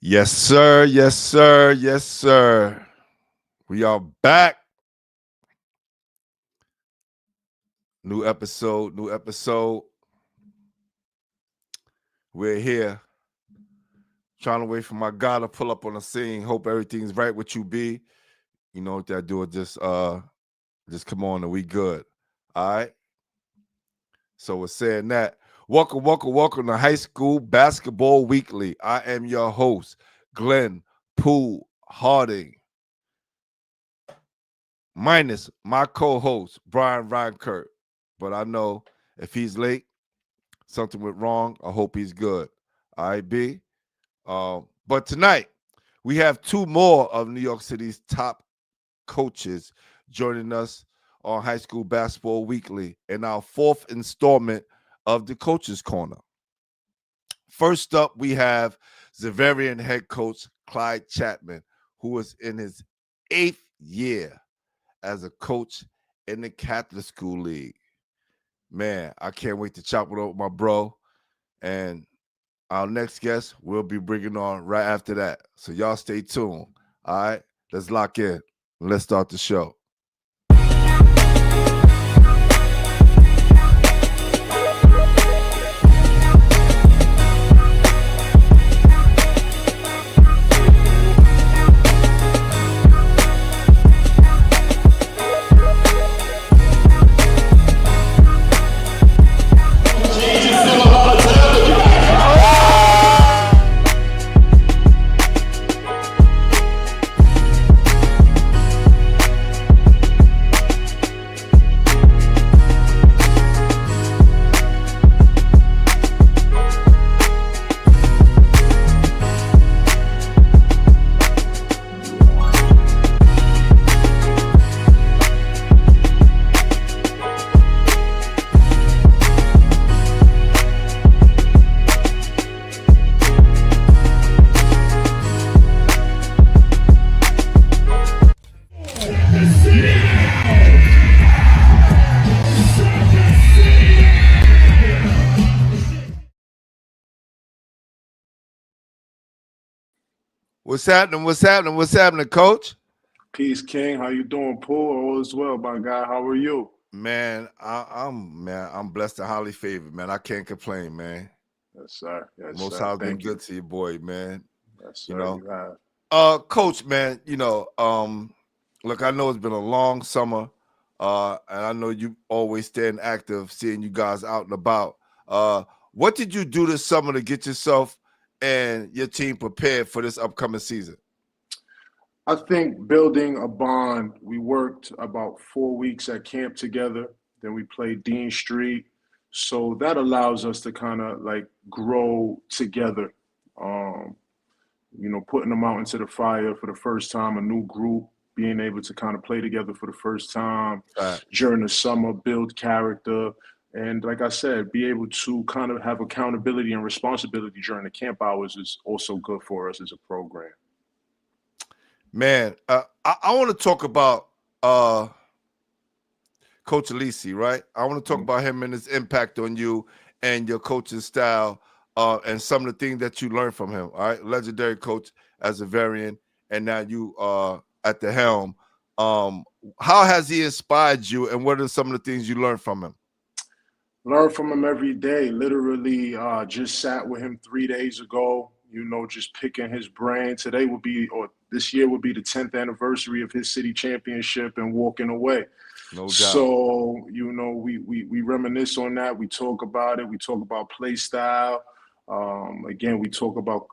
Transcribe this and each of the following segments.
Yes, sir. Yes, sir. Yes, sir. We are back. New episode. New episode. We're here. Trying to wait for my guy to pull up on the scene. Hope everything's right with you, B. You know what that do? Just come on and we good. All right. So we're saying that. Welcome to High School Basketball Weekly. I am your host, Glenn Poole Harding. Minus my co-host, Brian Reinkert. But I know if he's late, something went wrong. I hope he's good. All right, B. But tonight, we have two more of New York City's top coaches joining us on High School Basketball Weekly in our fourth installment of the Coaches Corner. First up, we have Xaverian head coach Clyde Chapman, who is in his 8th year as a coach in the Catholic School League. Man, I can't wait to chop it up with my bro. And our next guest we'll be bringing on right after that. So y'all stay tuned. All right, let's lock in. Let's start the show. What's happening? What's happening? What's happening, Coach? Peace, King. How you doing, Paul? All is well, my guy. How are you? Man, I'm blessed and highly favored, man. I can't complain, man. Yes, sir. Yes, Most sir. High's been Thank you. good to you, boy, man. Yes, sir. You know, You have. Coach, man. Look, I know it's been a long summer, and I know you always staying active, seeing you guys out and about. What did you do this summer to get yourself and your team prepared for this upcoming season? I think building a bond. We worked about 4 weeks at camp together. Then we played Dean Street. So that allows us to kind of like grow together. Um, putting them out into the fire for the first time, a new group, being able to kind of play together for the first time during the summer, build character. And like I said, be able to kind of have accountability and responsibility during the camp hours is also good for us as a program. Man, I want to talk about Coach Alisi, right? I want to talk about him and his impact on you and your coaching style and some of the things that you learned from him, all right? Legendary coach as a Xaverian, and now you are at the helm. How has he inspired you, and what are some of the things you learned from him? Learn from him every day. Literally just sat with him 3 days ago, just picking his brain. This year would be the 10th anniversary of his city championship and walking away. No doubt. So, we reminisce on that. We talk about it. We talk about play style. Again, we talk about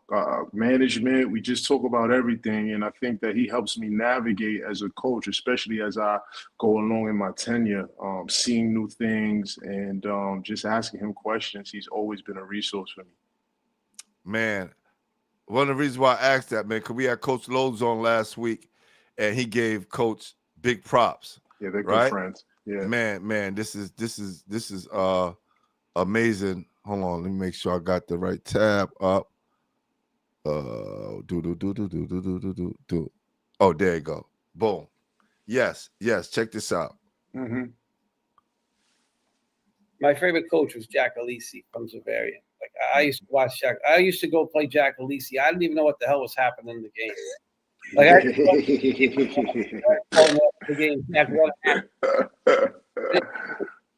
management. We just talk about everything. And I think that he helps me navigate as a coach, especially as I go along in my tenure, seeing new things and just asking him questions. He's always been a resource for me. Man, one of the reasons why I asked that, man, because we had Coach Lowe's on last week, and he gave Coach big props. Yeah, they're right? good friends. Yeah. Man, this is amazing. Hold on, let me make sure I got the right tab up. Oh, there you go. Boom. Yes. Check this out. Mm-hmm. My favorite coach was Jack Alisi from Xaverian. Like I used to watch Jack. I used to go play Jack Alisi. I didn't even know what the hell was happening in the game. Like I the game. Jack, what happened?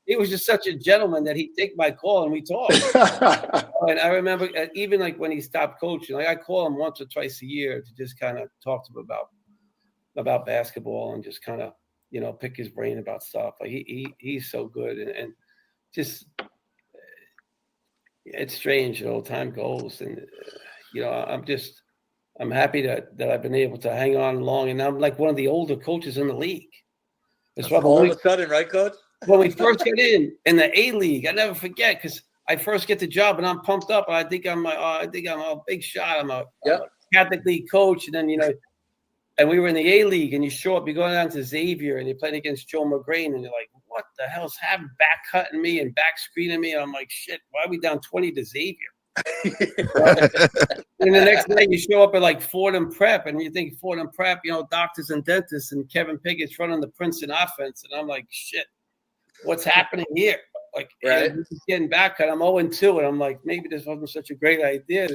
He was just such a gentleman that he'd take my call and we talked. And I remember even like when he stopped coaching, like I call him once or twice a year to just kind of talk to him about basketball and just kind of, you know, pick his brain about stuff. Like he's so good and just it's strange, you know, time goes and you know, I'm happy that I've been able to hang on long and I'm like one of the older coaches in the league. That's all of a sudden, right, Coach? When we first get in the A League, I never forget because I first get the job and I'm pumped up and I think I'm a big shot. I'm a Catholic League coach, and then you know, and we were in the A League, and you show up, you go down to Xavier, and you're playing against Joe McGrain, and you're like, what the hell's happening? Back cutting me and back screening me, and I'm like, shit, why are we down 20 to Xavier? And the next day you show up at like Fordham Prep, and you think Fordham Prep, you know, doctors and dentists, and Kevin Piggott's running the Princeton offense, and I'm like, shit. What's happening here? Like, right. This is getting back cut. I'm 0-2, and I'm like, maybe this wasn't such a great idea.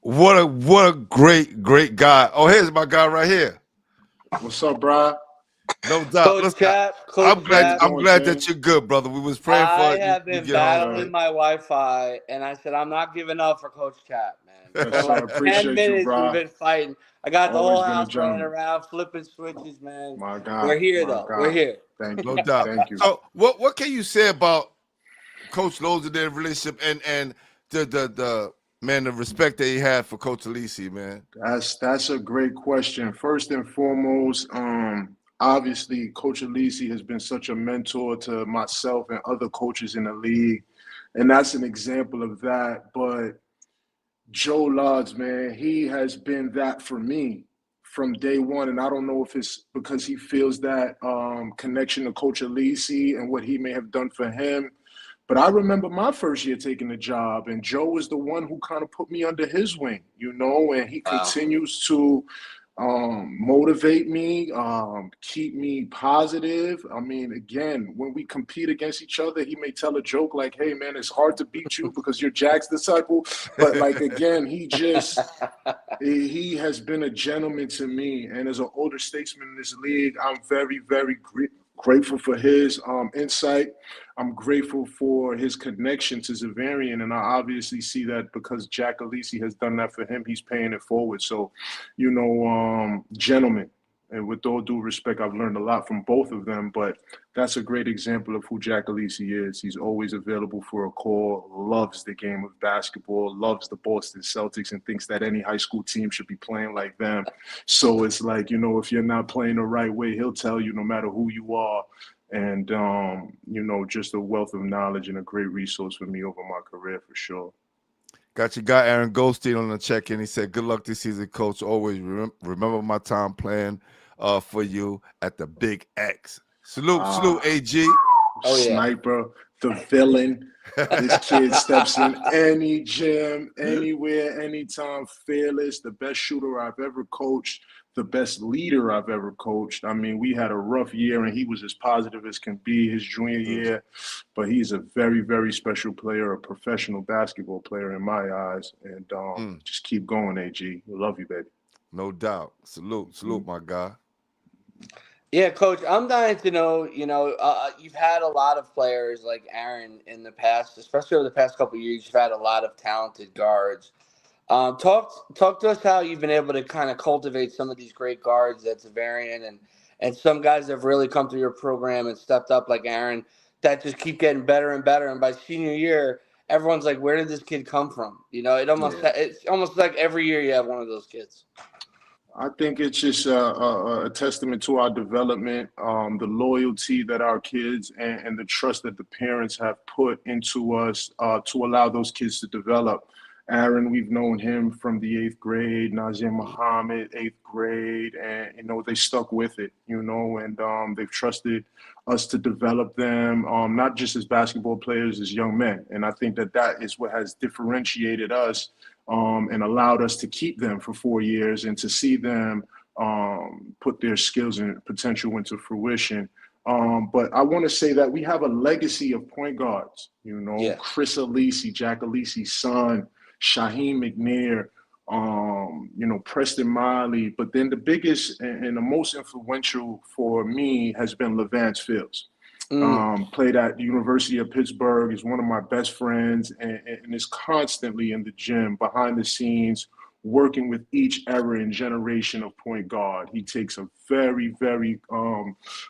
What a great guy. Oh, here's my guy right here. What's up, Brian? No doubt. Coach Chap, I'm glad that you're good, brother. We was praying for you. I have been battling my Wi-Fi, and I said I'm not giving up for Coach Chap, man. Yes, I appreciate 10 minutes you, bro. we've been fighting. I got the Always whole been a house running gentleman. around, flipping switches, man. My God. We're here, though. God. We're here. Thank you. No doubt. Thank you. So what can you say about Coach Lowe's and their relationship and the man, the respect that he had for Coach Alisi, man? That's a great question. First and foremost, obviously, Coach Alisi has been such a mentor to myself and other coaches in the league, and that's an example of that. But Joe Lodge, man, he has been that for me from day one, and I don't know if it's because he feels that connection to Coach Alisi and what he may have done for him. But I remember my first year taking the job, and Joe was the one who kind of put me under his wing, you know, and he continues to motivate me, keep me positive. I mean, again, when we compete against each other, he may tell a joke like, hey, man, it's hard to beat you because you're Jack's disciple. But, like, again, he has been a gentleman to me. And as an older statesman in this league, I'm very, very grateful for his insight. I'm grateful for his connection to Zavarian, and I obviously see that because Jack Alisi has done that for him, he's paying it forward. So, you know, gentlemen, and with all due respect, I've learned a lot from both of them, but that's a great example of who Jack Alisi is. He's always available for a call, loves the game of basketball, loves the Boston Celtics, and thinks that any high school team should be playing like them. So it's like, you know, if you're not playing the right way, he'll tell you no matter who you are. And, you know, just a wealth of knowledge and a great resource for me over my career for sure. Got your guy Aaron Goldstein on the check-in. He said, good luck this season, Coach. Always remember my time playing for you at the Big X. Salute, AG. Oh, yeah. Sniper, the villain. This kid steps in any gym, anywhere, anytime, fearless, the best shooter I've ever coached, the best leader I've ever coached. I mean, we had a rough year, and he was as positive as can be his junior year, but he's a very, very special player, a professional basketball player in my eyes, and just keep going, AG. We love you, baby. No doubt. Salute, my guy. Yeah, Coach, I'm dying to know, you know, you've had a lot of players like Aaron in the past, especially over the past couple of years. You've had a lot of talented guards. Talk to us how you've been able to kind of cultivate some of these great guards that's a variant and some guys that have really come through your program and stepped up like Aaron that just keep getting better and better. And by senior year, everyone's like, where did this kid come from? You know, it's almost like every year you have one of those kids. I think it's just a testament to our development, the loyalty that our kids and the trust that the parents have put into us to allow those kids to develop. Aaron, we've known him from the 8th grade, Nazir Muhammad, 8th grade, and, you know, they stuck with it, you know, and they've trusted us to develop them, not just as basketball players, as young men. And I think that is what has differentiated us and allowed us to keep them for 4 years and to see them put their skills and potential into fruition. But I want to say that we have a legacy of point guards, you know, Yeah. Chris Alisi, Jack Alisi's son, Shaheem McNair, you know, Preston Miley. But then the biggest and the most influential for me has been Levance Fields. Played at the University of Pittsburgh, is one of my best friends, and is constantly in the gym, behind the scenes, working with each era and generation of point guard. He takes a very, very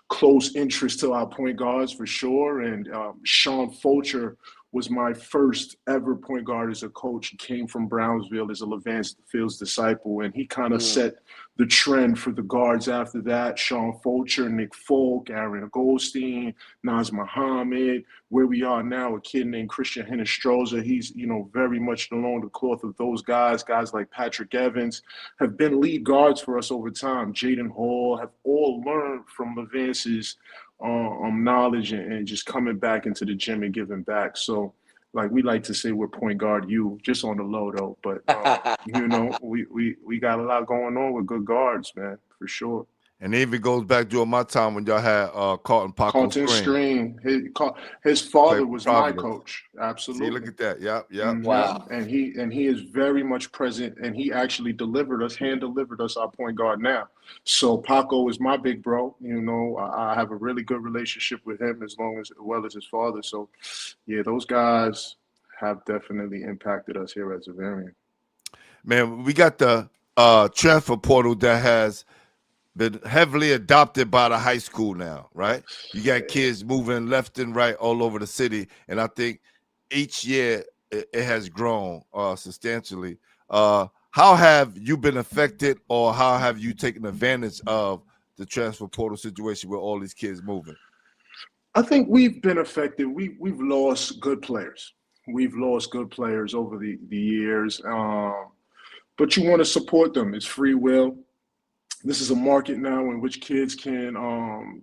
close interest to our point guards for sure. And Sean Fulcher was my first ever point guard as a coach. He came from Brownsville as a Levance Fields disciple, and he kind of set the trend for the guards after that. Sean Fulcher, Nick Folk, Aaron Goldstein, Naz Muhammad, where we are now, a kid named Christian Hinestroza. He's, you know, very much along the cloth of those guys. Guys like Patrick Evans have been lead guards for us over time. Jaden Hall have all learned from Levance's knowledge and just coming back into the gym and giving back. So, like we like to say, we're point guard you, just on the low though. But you know, we got a lot going on with good guards, man, for sure. And it even goes back during my time when y'all had Carlton Paco Screen. His father Played for was my Providence. coach. Absolutely. See, look at that. Yep. Mhm. Wow. And he is very much present, and he actually hand delivered us our point guard now. So Paco is my big bro. You know, I have a really good relationship with him as well as his father. So yeah, those guys have definitely impacted us here at Zavarian. Man, we got the transfer portal that has been heavily adopted by the high school now, right? You got kids moving left and right all over the city, and I think each year it has grown substantially. How have you been affected, or how have you taken advantage of the transfer portal situation with all these kids moving? I think we've been affected. We've lost good players. We've lost good players over the years, but you want to support them. It's free will. This is a market now in which kids can,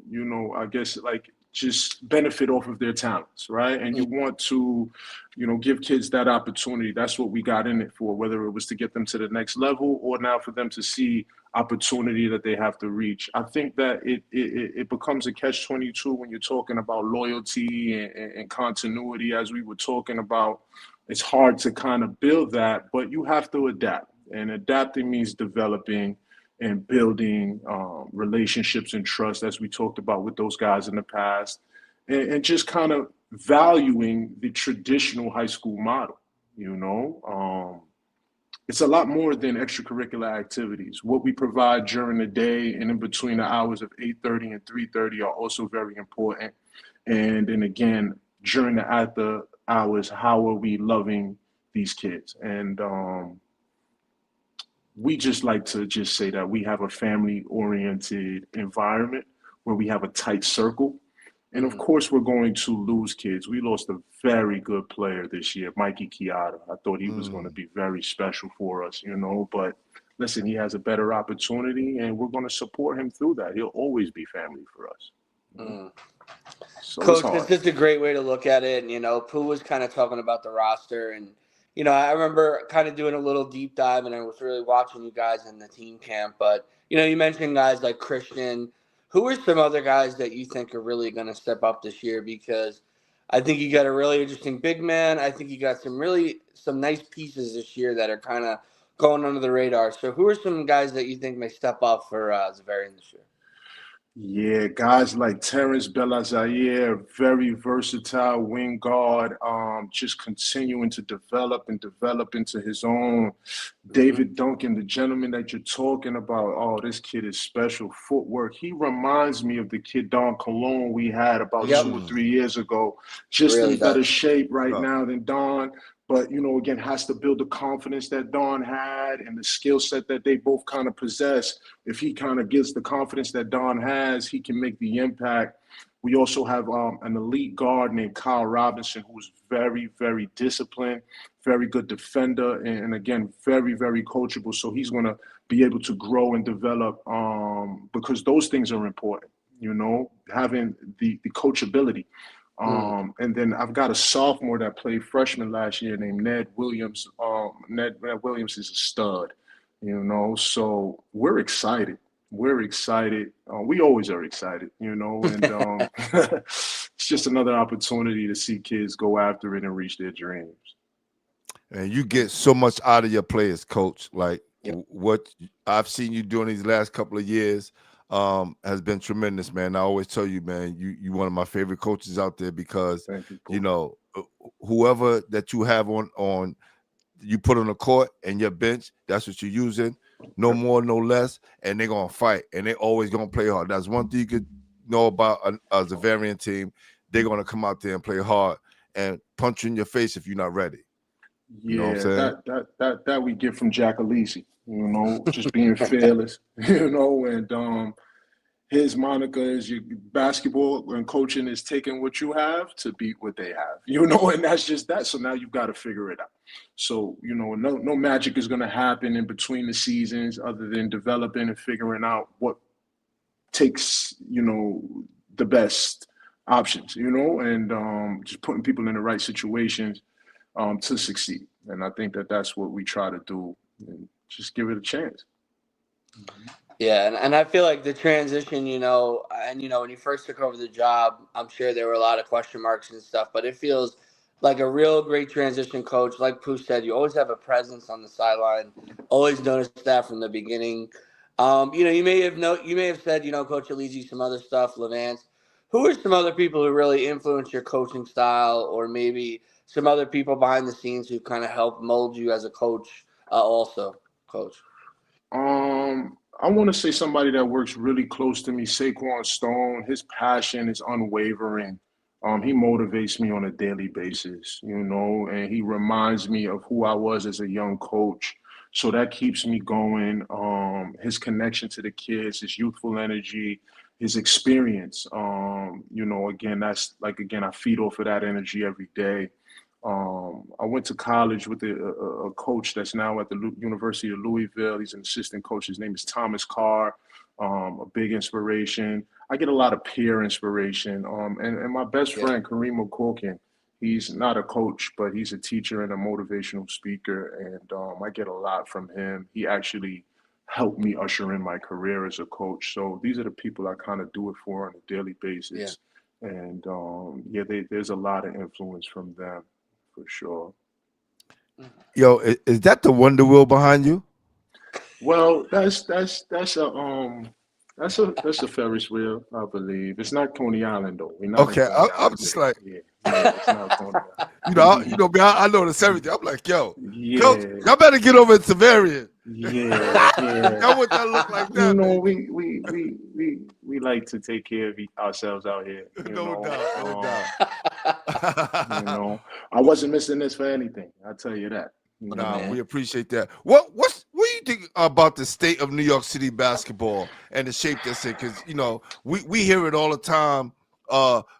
you know, I guess like just benefit off of their talents, right? And you want to, you know, give kids that opportunity. That's what we got in it for, whether it was to get them to the next level or now for them to see opportunity that they have to reach. I think that it becomes a catch-22 when you're talking about loyalty and continuity, as we were talking about. It's hard to kind of build that, but you have to adapt. And adapting means developing and building relationships and trust, as we talked about with those guys in the past, and just kind of valuing the traditional high school model. You know, it's a lot more than extracurricular activities. What we provide during the day and in between the hours of 8:30 and 3:30 are also very important. And then again, during the after hours, how are we loving these kids? And we just like to just say that we have a family-oriented environment where we have a tight circle. And of course, we're going to lose kids. We lost a very good player this year, Mikey Chiara. I thought he was going to be very special for us, you know, but listen, he has a better opportunity and we're going to support him through that. He'll always be family for us. So Coach, it's just a great way to look at it. And, you know, Pooh was kind of talking about the roster. And, you know, I remember kind of doing a little deep dive, and I was really watching you guys in the team camp. But, you know, you mentioned guys like Christian. Who are some other guys that you think are really going to step up this year? Because I think you got a really interesting big man. I think you got some nice pieces this year that are kind of going under the radar. So who are some guys that you think may step up for Zavarian this year? Yeah, guys like Terrence Belazaire, very versatile wing guard, just continuing to develop into his own. David Duncan, the gentleman that you're talking about, oh, this kid is special. Footwork. He reminds me of the kid Don Cologne we had about 2 or 3 years ago. Just really in better shape right now than Don. But, you know, again, has to build the confidence that Don had and the skill set that they both kind of possess. If he kind of gets the confidence that Don has, he can make the impact. We also have an elite guard named Kyle Robinson, who's very, very disciplined, very good defender, and again, very, very coachable. So he's going to be able to grow and develop because those things are important, you know, having the coachability. And then I've got a sophomore that played freshman last year named Ned Williams. Ned Williams is a stud, you know, so we're excited. We're excited. We always are excited, and it's just another opportunity to see kids go after it and reach their dreams. And you get so much out of your players, coach. Like Yep. what I've seen you doing these last couple of years has been tremendous, man. I always tell you, man, you one of my favorite coaches out there because Thank you, Paul. you know whoever that you have on you put on the court and your bench, that's what you're using. No more, no less, and they're gonna fight, and they always gonna play hard. That's one thing you could know about a Zavarian team. They're gonna come out there and play hard and punch you in your face if you're not ready. You know what I'm saying? That we get from Jack Alisi, just being fearless, and his moniker is your basketball and coaching is taking what you have to beat what they have, and that's just that. So now you've got to figure it out. So, no magic is going to happen in between the seasons other than developing and figuring out what takes, the best options, and just putting people in the right situations to succeed. And I think that that's what we try to do and just give it a chance. Yeah, and I feel like the transition, and when you first took over the job, I'm sure there were a lot of question marks and stuff, but it feels like a real great transition coach. Like Pooh said, you always have a presence on the sideline. Always noticed that from the beginning. You may have said, Coach Alisi, some other stuff, Levance. Who are some other people who really influenced your coaching style, or maybe some other people behind the scenes who kind of helped mold you as a coach, also, Coach? I want to say somebody that works really close to me, Saquon Stone. His passion is unwavering. He motivates me on a daily basis, and he reminds me of who I was as a young coach. So that keeps me going. His connection to the kids, his youthful energy, his experience. Again, I feed off of that energy every day. I went to college with a coach that's now at the University of Louisville. He's an assistant coach. His name is Thomas Carr, a big inspiration. I get a lot of peer inspiration. And my best friend, Kareem O'Corkin, he's not a coach, but he's a teacher and a motivational speaker. And I get a lot from him. He actually helped me usher in my career as a coach. So these are the people I kind of do it for on a daily basis. Yeah. And there's a lot of influence from them. For sure. Yo, is that the Wonder Wheel behind you? Well, that's a Ferris wheel, I believe. It's not Coney Island though. Okay, I'm just like, it's not Coney Island. I notice everything. I'm like, yo, Coach, y'all better get over at Savarian. Yeah. Y'all want that look like that? We like to take care of ourselves out here. No doubt. I wasn't missing this for anything. I tell you that. We appreciate that. What do you think about the state of New York City basketball and the shape that's in? Because we hear it all the time.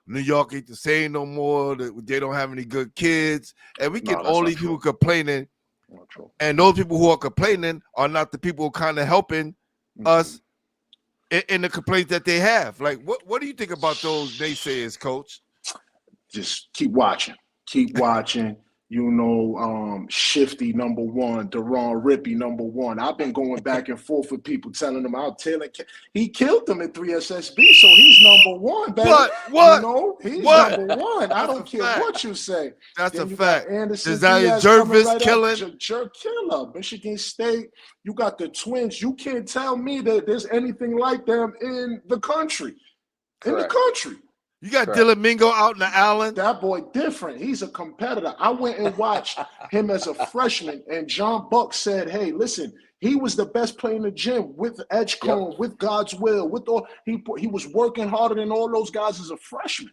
New York ain't the same no more. They don't have any good kids, and we get all these people complaining. And those people who are complaining are not the people who kind of helping us in the complaints that they have. Like, what do you think about those naysayers, Coach? Just keep watching. Shifty #1, Deron Rippey #1. I've been going back and forth with people telling them out. Taylor, he killed them in 3SSB, so he's #1, baby. What? He's #1. I don't care what you say. That's a fact. Desire Jervis killing. Killer. Michigan State. You got the Twins. You can't tell me that there's anything like them in the country. Correct. You got Dylan Mingo out in the Allen. That boy different. He's a competitor. I went and watched him as a freshman, and John Buck said, hey, listen, he was the best player in the gym with Edgecombe, with God's will, with all he was working harder than all those guys as a freshman.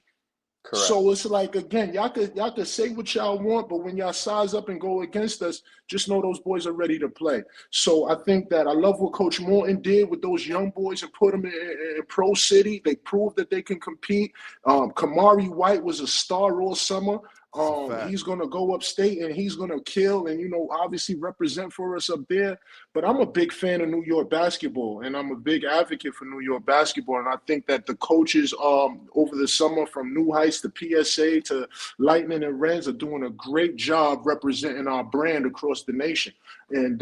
Correct. So it's like, again, y'all could say what y'all want, but when y'all size up and go against us, just know those boys are ready to play. So I think that I love what Coach Morton did with those young boys and put them in Pro City. They proved that they can compete. Kamari White was a star all summer. He's going to go upstate and he's going to kill and, obviously represent for us up there. But I'm a big fan of New York basketball, and I'm a big advocate for New York basketball. And I think that the coaches over the summer, from New Heights to PSA to Lightning and Reds, are doing a great job representing our brand across the nation. And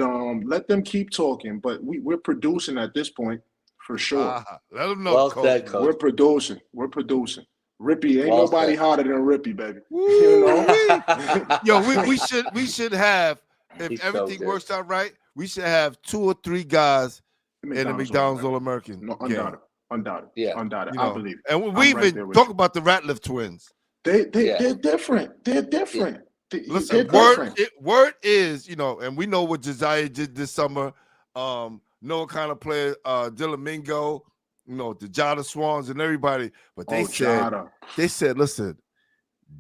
let them keep talking. But we're producing at this point for sure. Let them know, Well Coach. said, Coach. We're producing. We're producing. Rippy, ain't Well nobody said. hotter than Rippy, baby. You know? Woo-wee. Yo, we should have, if He's so everything good. works out right, we should have 2 or 3 guys in the McDonald's All-American No, game. undoubted. Yeah. Undoubted. You I know, believe it. and we I'm right even there with talk you. about the Ratliff twins. They're Yeah. different. They're different. Listen, They're different. word is, you know, and we know what Josiah did this summer. Noah kind of played Dylan Mingo, you know, the Jada Swans and everybody. But they said, listen,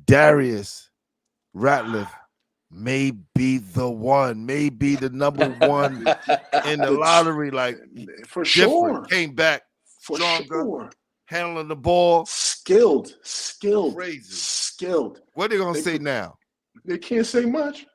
Darius Ratliff may be the one, may be the number one in the lottery. Like, for different. sure. Came back For stronger, sure. handling the ball. Skilled. Crazy. What are they gonna say now? They can't say much.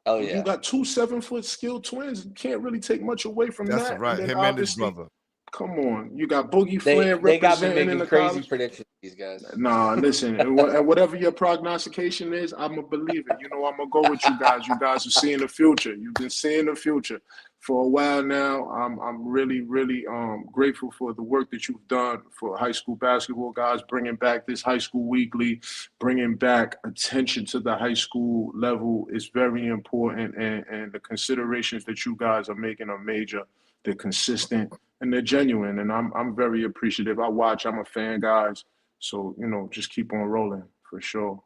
Oh yeah. You got 2 7-foot skilled twins. You can't really take much away from That's that. right. And then Him and his obviously, brother. come on. You got Boogie They Flan got me representing in making the crazy college. predictions, these guys. Nah, listen, and whatever your prognostication is, I'm going to believe it. You know, I'm going to go with you guys. You guys are seeing the future. You've been seeing the future for a while now. I'm really, really grateful for the work that you've done for high school basketball, guys, bringing back this high school weekly, bringing back attention to the high school level is very important, and the considerations that you guys are making are major. They're consistent and they're genuine, and I'm very appreciative. I watch. I'm a fan, guys. So, you know, just keep on rolling for sure.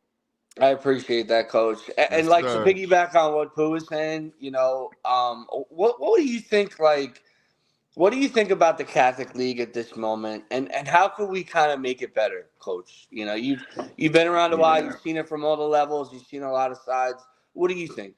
I appreciate that, Coach. And Yes, like sir. to piggyback on what Pooh was saying, you know, what do you think? Like, what do you think about the Catholic League at this moment, and how can we kind of make it better, Coach? You know, you've been around a while. You've seen it from all the levels. You've seen a lot of sides. What do you think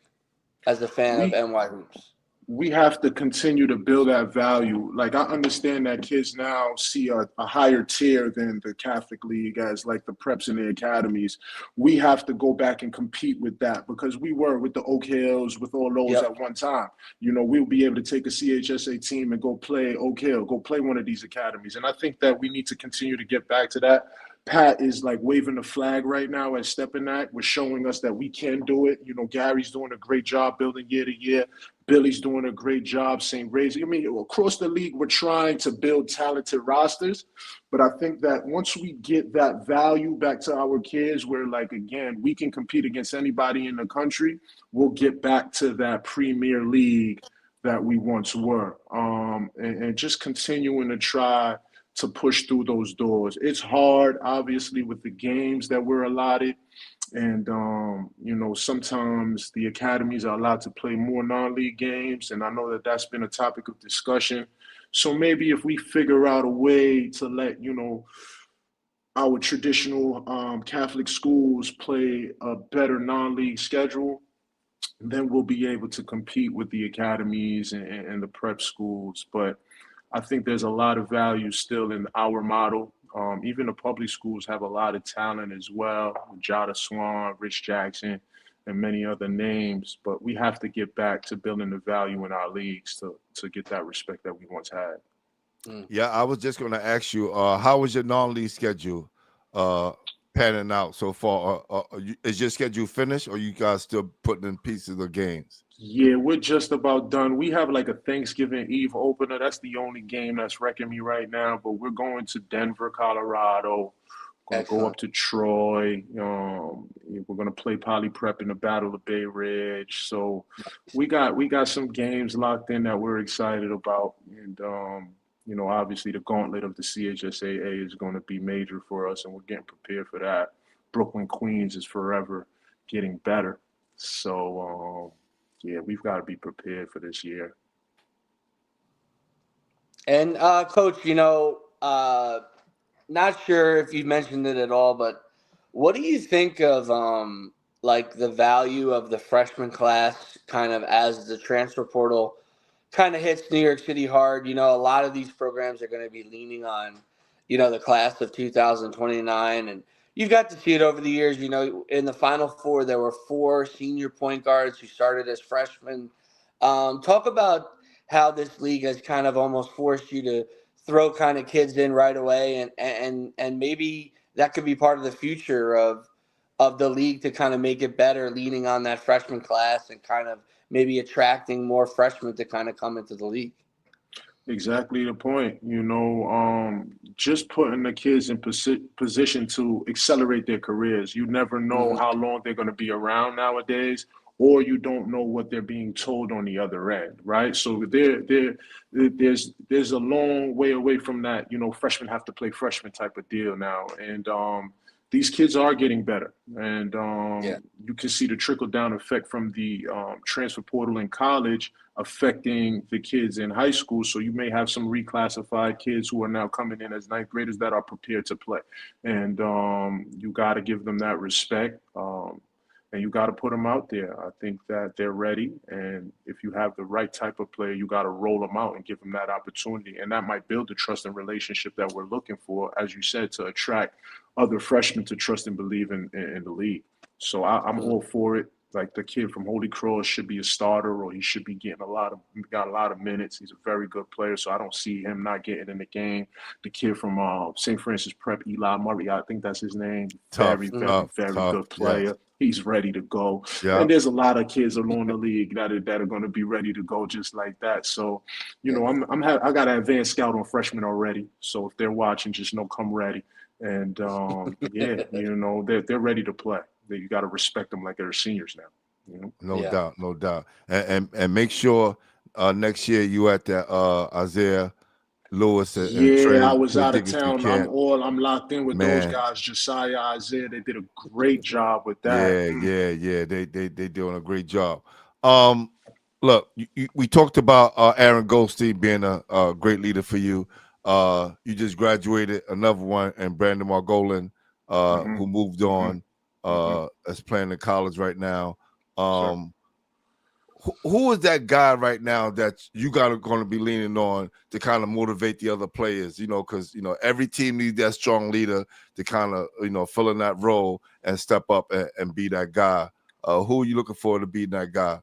as a fan of NY Hoops? We have to continue to build that value. Like, I understand that kids now see a higher tier than the Catholic League as like the preps and the academies. We have to go back and compete with that, because we were with the Oak Hills, with all those at one time. You know, we'll be able to take a CHSAA team and go play Oak Hill, go play one of these academies. And I think that we need to continue to get back to that. Pat is like waving the flag right now at Stepping Act. We're showing us that we can do it. You know, Gary's doing a great job building year to year. Billy's doing a great job, St. Ray's. I mean, across the league, we're trying to build talented rosters. But I think that once we get that value back to our kids, where, like, again, we can compete against anybody in the country, we'll get back to that Premier League that we once were. And just continuing to try to push through those doors. It's hard, obviously, with the games that we're allotted. And, you know, sometimes the academies are allowed to play more non-league games. And I know that that's been a topic of discussion. So maybe if we figure out a way to let, you know, our traditional Catholic schools play a better non-league schedule, then we'll be able to compete with the academies and the prep schools. But I think there's a lot of value still in our model. Even the public schools have a lot of talent as well. Jada Swan, Rich Jackson, and many other names. But we have to get back to building the value in our leagues to get that respect that we once had. Yeah, I was just going to ask you, how was your non-league schedule panning out so far? Is your schedule finished, or you guys still putting in pieces of games? Yeah, we're just about done. We have like a Thanksgiving Eve opener. That's the only game that's wrecking me right now. But we're going to Denver, Colorado. Going to go up to Troy. We're going to play Poly Prep in the Battle of Bay Ridge. So we got some games locked in that we're excited about. And, you know, obviously the gauntlet of the CHSAA is going to be major for us, and we're getting prepared for that. Brooklyn, Queens is forever getting better. So, yeah, we've got to be prepared for this year. And, Coach, you know, not sure if you mentioned it at all, but what do you think of like the value of the freshman class kind of as the transfer portal kind of hits New York City hard? You know, a lot of these programs are going to be leaning on, you know, the class of 2029. And you've got to see it over the years. You know, in the Final Four, there were 4 senior point guards who started as freshmen. Talk about how this league has kind of almost forced you to throw kind of kids in right away, and maybe that could be part of the future of the league to kind of make it better, leaning on that freshman class and kind of maybe attracting more freshmen to kind of come into the league. Exactly the point. Just putting the kids in position to accelerate their careers. You never know Mhm. how long they're going to be around nowadays, or you don't know what they're being told on the other end, right? So there's a long way away from that. Freshmen have to play freshman type of deal now, and these kids are getting better, and Yeah. you can see the trickle down effect from the transfer portal in college affecting the kids in high school. So you may have some reclassified kids who are now coming in as ninth graders that are prepared to play, and you got to give them that respect. And you got to put them out there. I think that they're ready. And if you have the right type of player, you got to roll them out and give them that opportunity. And that might build the trust and relationship that we're looking for, as you said, to attract other freshmen to trust and believe in the league. So I'm Mhm. all for it. Like the kid from Holy Cross should be a starter, or he should be getting got a lot of minutes. He's a very good player, so I don't see him not getting in the game. The kid from St. Francis Prep, Eli Murray, I think that's his name. Tough, Very, very, tough, very tough. good Yes. player. He's ready to go. Yeah. And there's a lot of kids along the league that are going to be ready to go just like that. So, Yeah. I got an advanced scout on freshmen already. So if they're watching, just know come ready. And yeah, they're ready to play. You got to respect them like they're seniors now. No Yeah. doubt, no doubt. And make sure next year you at that Isaiah Lewis and Yeah, I Trey was Trey out of Dickinson town. camp. I'm locked in with those Man, guys. Josiah, Isaiah, they did a great job with that. yeah. They doing a great job. Um, look, we talked about Aaron Goldstein being a great leader for you. You just graduated another one, and Brandon Margolin, Mm-hmm, who moved mm-hmm, on, mm-hmm. is playing in college right now. Yes, sir. Um, who is that guy right now that you got going to be leaning on to kind of motivate the other players? Because every team needs that strong leader to kind of fill in that role and step up and be that guy. Who are you looking for to be that guy?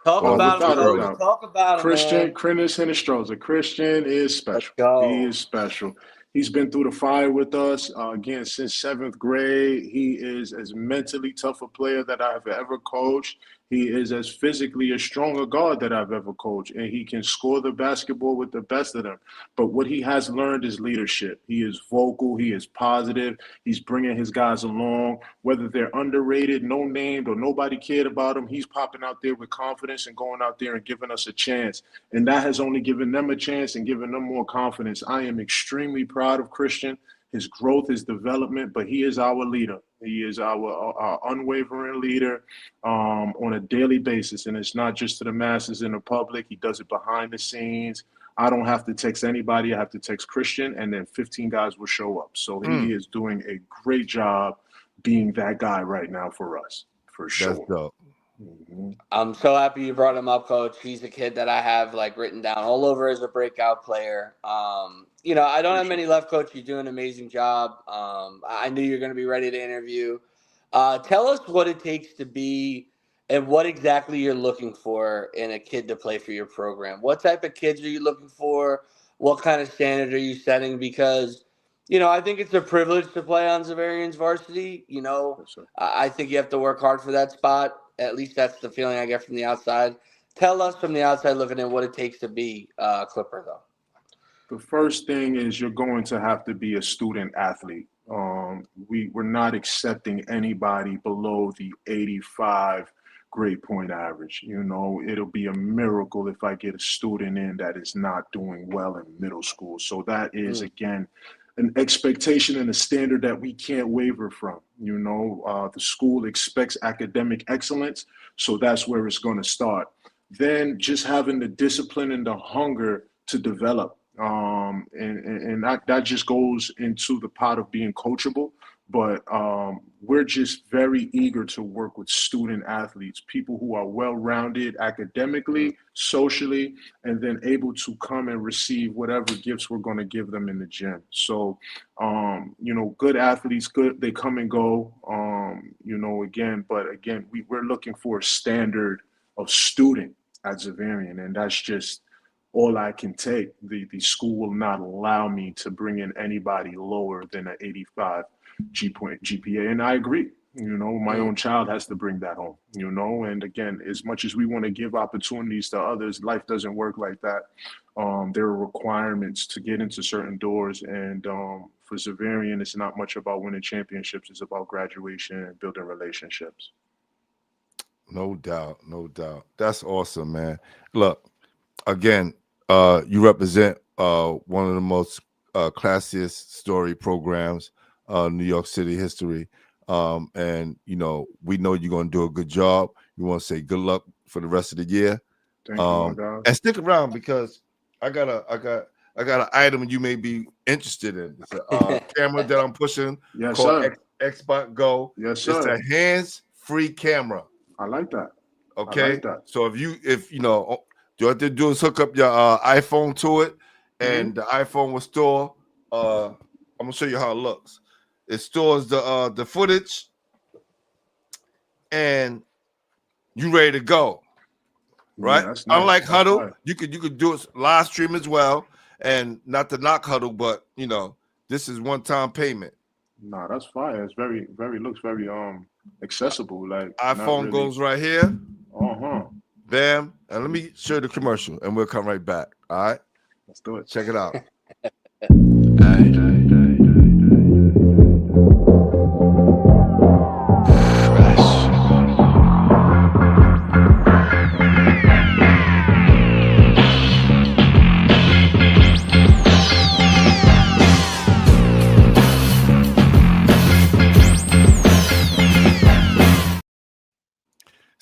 Talk Or is it about him, too Without a coach. early? doubt. Talk about him, Christian man. Sinestroza. Christian is Let's special. He go. is special. He's been through the fire with us again since seventh grade. He is as mentally tough a player that I've ever coached. He is as physically as strong a guard that I've ever coached, and he can score the basketball with the best of them. But what he has learned is leadership. He is vocal. He is positive. He's bringing his guys along, whether they're underrated, no named, or nobody cared about him. He's popping out there with confidence and going out there and giving us a chance. And that has only given them a chance and given them more confidence. I am extremely proud of Christian, his growth, his development, but he is our leader. He is our unwavering leader on a daily basis. And it's not just to the masses and the public. He does it behind the scenes. I don't have to text anybody. I have to text Christian, and then 15 guys will show up. So he Mm, is doing a great job being that guy right now for us, for that's sure. dope. Mhm. I'm so happy you brought him up, coach. He's a kid that I have like written down all over as a breakout player. I don't have Appreciate many it. left, coach. You do an amazing job. I knew you're going to be ready to interview. Tell us what it takes to be and what exactly you're looking for in a kid to play for your program. What type of kids are you looking for? What kind of standard are you setting? Because, I think it's a privilege to play on Xaverian's varsity. Yes, sir. I think you have to work hard for that spot. At least that's the feeling I get from the outside. Tell us from the outside looking in what it takes to be a Clipper, though. The first thing is you're going to have to be a student athlete. We're not accepting anybody below the 85 grade point average. It'll be a miracle if I get a student in that is not doing well in middle school. So that is, Mm. again, an expectation and a standard that we can't waver from. The school expects academic excellence, so that's where it's going to start. Then just having the discipline and the hunger to develop. And that just goes into the pot of being coachable. But we're just very eager to work with student athletes, people who are well rounded Mm. academically, socially, and then able to come and receive whatever gifts we're going to give them in the gym. So, good athletes, good, they come and go, but again, we're looking for a standard of student at Xaverian, and that's just all I can take. The school will not allow me to bring in anybody lower than an 85 GPA, and I agree. You know, my own child has to bring that home, you know, and again, as much as we want to give opportunities to others, life doesn't work like that. There are requirements to get into certain doors, and for Zavarian, it's not much about winning championships, it's about graduation and building relationships. No doubt, no doubt. That's awesome, man. Look, again, you represent one of the most classiest story programs, New York City history. And you know, we know you're gonna do a good job. We want to say good luck for the rest of the year. Thank you, my God. And stick around because I got an item you may be interested in. It's a camera that I'm pushing Yes, called sir. Xbox Go. Yes, It's sir. a hands-free camera. I like that. Okay, I like that. so if you know, you have to do is hook up your iPhone to it, and the iPhone will store. I'm gonna show you how it looks. It stores the footage, and you ready to go. Right? Yeah, that's nice. Unlike That's Huddle, fire. you could do it live stream as well, and not to knock Huddle, but you know this is one-time payment. Nah, that's fire. It's very looks very accessible. Like not iPhone really. goes right here. Uh-huh. Bam, and let me show you the commercial, and we'll come right back. All right, Let's do it. check it out.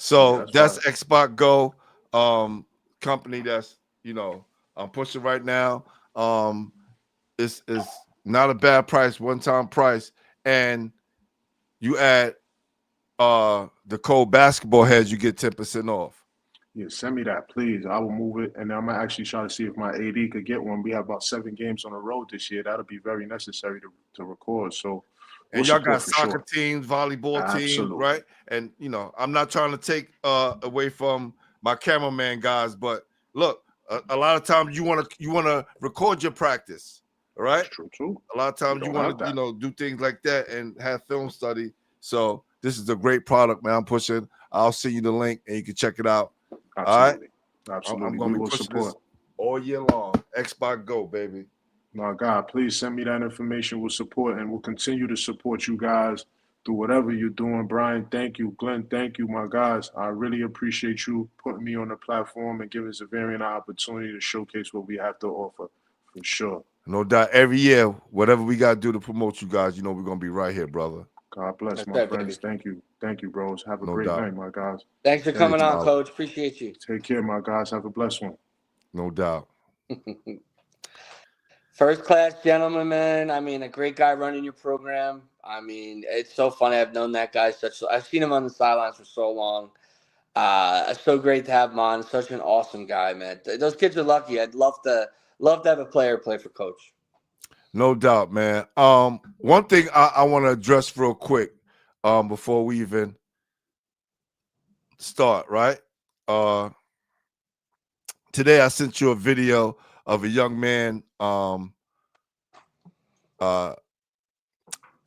So Yeah, that's fire. Xbox Go, company that's I'm pushing right now. It's not a bad price, one-time price, and you add the code basketball heads, you get 10% off. Yeah, send me that, please. I will move it, and I'm gonna actually try to see if my AD could get one. We have about 7 games on the road this year. That'll be very necessary to record. So we'll And y'all got support for soccer sure. teams, volleyball teams, Absolutely. right? And I'm not trying to take away from my cameraman guys, but look, a lot of times you wanna record your practice, all right? That's true too. A lot of We times you don't want have to, that. do things like that and have film study. So this is a great product, man. I'm pushing. I'll send you the link and you can check it out. All right. Absolutely. I'm Absolutely. gonna We be will pushing this support. all year long. Xbox Go, baby. My God, please send me that information. We'll support and we'll continue to support you guys through whatever you're doing. Brian, thank you. Glenn, thank you, my guys. I really appreciate you putting me on the platform and giving Zavarian an opportunity to showcase what we have to offer for sure. No doubt. Every year, whatever we gotta do to promote you guys, we're gonna be right here, brother. God bless, That's my right, friends. baby. Thank you. Thank you, bros. Have a No great doubt. night, my guys. Thanks for coming on, Anytime. Coach. Appreciate you. Take care, my guys. Have a blessed one. No doubt. First class gentleman, man. I mean, a great guy running your program. I mean, it's so funny. I've known that guy I've seen him on the sidelines for so long. It's so great to have him on. Such an awesome guy, man. Those kids are lucky. I'd love to have a player play for Coach. No doubt, man. One thing I want to address real quick, before we even start, right? Today I sent you a video of a young man,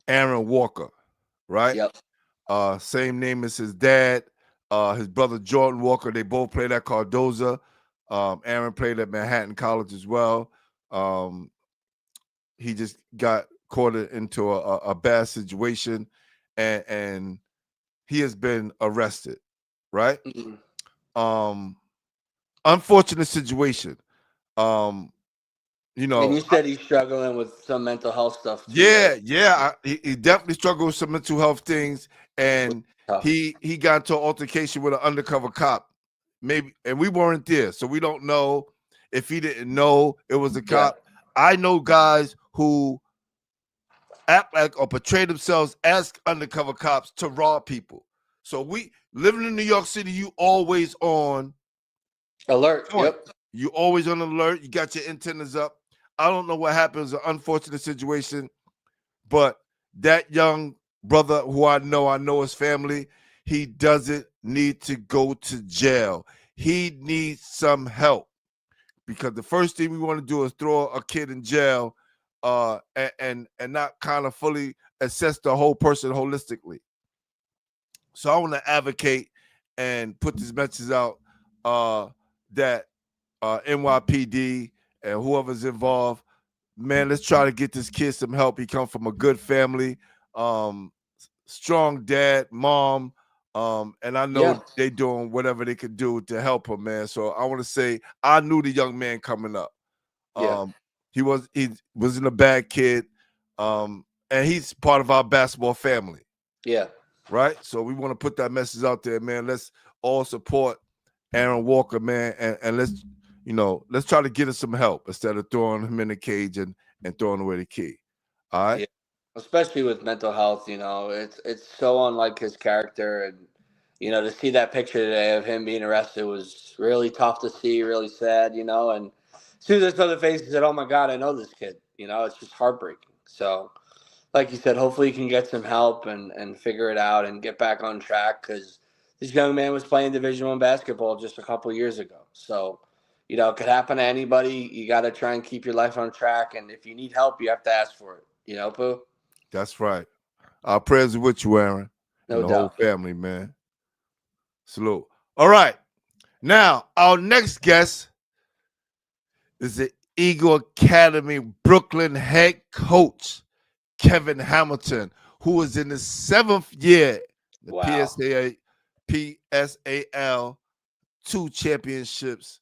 Aaron Walker, right? Yep. Same name as his dad, his brother Jordan Walker. They both played at Cardozo. Aaron played at Manhattan College as well. He just got caught into a bad situation, and he has been arrested, right? Mm-hmm. Unfortunate situation. And you said he's struggling with some mental health stuff too. Yeah, Right? yeah. He definitely struggled with some mental health things, and Tough. he got into an altercation with an undercover cop. Maybe, and we weren't there, so we don't know if he didn't know it was a cop. I know guys who act like or portray themselves as undercover cops to rob people. So we living in New York City, you always on Alert. point. Yep. You always on alert. You got your antennas up. I don't know what happened. It was an unfortunate situation, but that young brother who I know his family, he doesn't need to go to jail. He needs some help, because the first thing we want to do is throw a kid in jail, and not kind of fully assess the whole person holistically. So I want to advocate and put this message out that NYPD and whoever's involved, man, let's try to get this kid some help. He come from a good family, strong dad, mom, and I know they doing whatever they could do to help him, man. So I want to say I knew the young man coming up. He wasn't a bad kid, and he's part of our basketball family. Yeah. Right. So we want to put that message out there, man. Let's all support Aaron Walker, man, and let's try to get him some help instead of throwing him in the cage and throwing away the key. All right. Yeah. Especially with mental health, it's so unlike his character, and to see that picture today of him being arrested was really tough to see, really sad, and as soon as I saw the face, I said, "Oh my God, I know this kid." It's just heartbreaking. So, like you said, hopefully he can get some help and figure it out and get back on track, because this young man was playing Division I basketball just a couple years ago. So, it could happen to anybody. You got to try and keep your life on track, and if you need help, you have to ask for it. Pooh? That's right. Our prayers are with you, Aaron, No and the doubt. whole family, man. Salute. All right. Now, our next guest is the Eagle Academy Brooklyn head coach, Kevin Hamilton, who is in his 7th year, the PSAL 2 championships,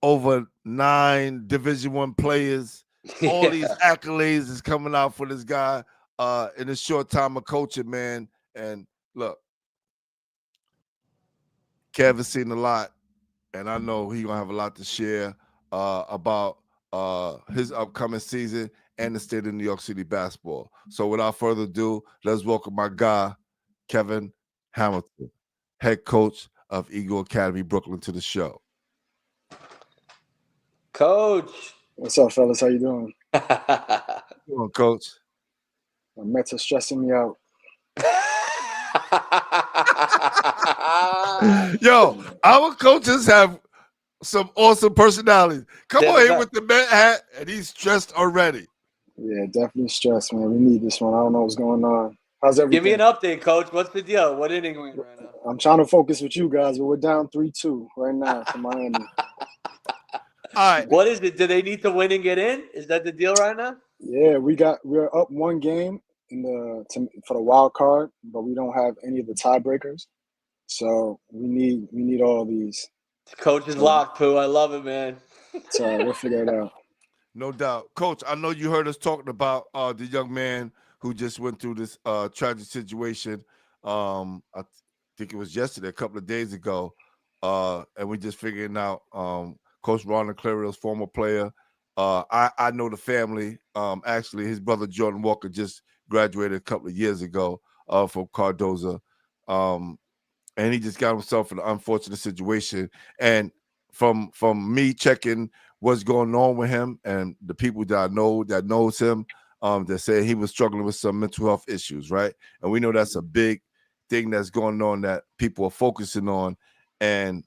over 9 Division I players. All these accolades is coming out for this guy in a short time of coaching, man. And look, Kevin's seen a lot, and I know he's gonna have a lot to share about his upcoming season and the state of New York City basketball. So without further ado, let's welcome my guy, Kevin Hamilton, head coach of Eagle Academy Brooklyn, to the show. Coach. What's up, fellas? How you doing? Come on, Coach. My Mets are stressing me out. Yo, our coaches have some awesome personalities. Come on here with the Met hat, and he's stressed already. Yeah, definitely stressed, man. We need this one. I don't know what's going on. How's everything? Give me an update, Coach. What's the deal? What inning are we in right now? I'm trying to focus with you guys, but we're down 3-2 right now to Miami. All right. What is it? Do they need to win and get in? Is that the deal right now? Yeah, we're up 1 game for the wild card, but we don't have any of the tiebreakers. So we need all these. Coach is locked, Pooh. I love it, man. So we'll figure it out. No doubt. Coach, I know you heard us talking about the young man who just went through this tragic situation. I think it was yesterday, a couple of days ago. And we just figuring out Coach Ron Clario's former player. I know the family. Actually, his brother Jordan Walker just graduated a couple of years ago from Cardozo. And he just got himself in an unfortunate situation. And from me checking what's going on with him and the people that I know that knows him, they say he was struggling with some mental health issues, right? And we know that's a big thing that's going on that people are focusing on. And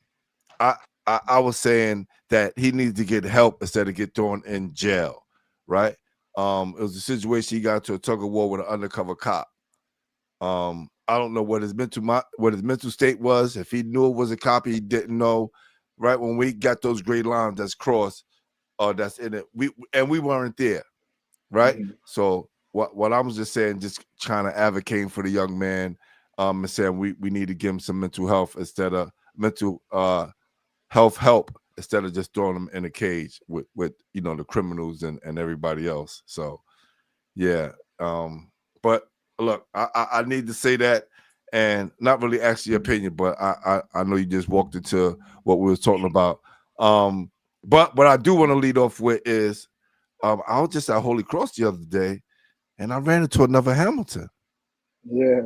I was saying that he needs to get help instead of get thrown in jail, right? It was a situation he got into a tug of war with an undercover cop. I don't know what his mental state was. If he knew it was a cop, he didn't know. Right when we got those gray lines that's crossed, that's in it. We weren't there, right? Mm-hmm. So what I was just saying, just trying to advocate for the young man, and saying we need to give him some mental health instead of mental health help instead of just throwing him in a cage with the criminals and everybody else. So yeah, but look, I need to say that and not really ask your opinion, but I know you just walked into what we were talking about. But what I do want to lead off with is I was just at Holy Cross the other day and I ran into another Hamilton. Yeah.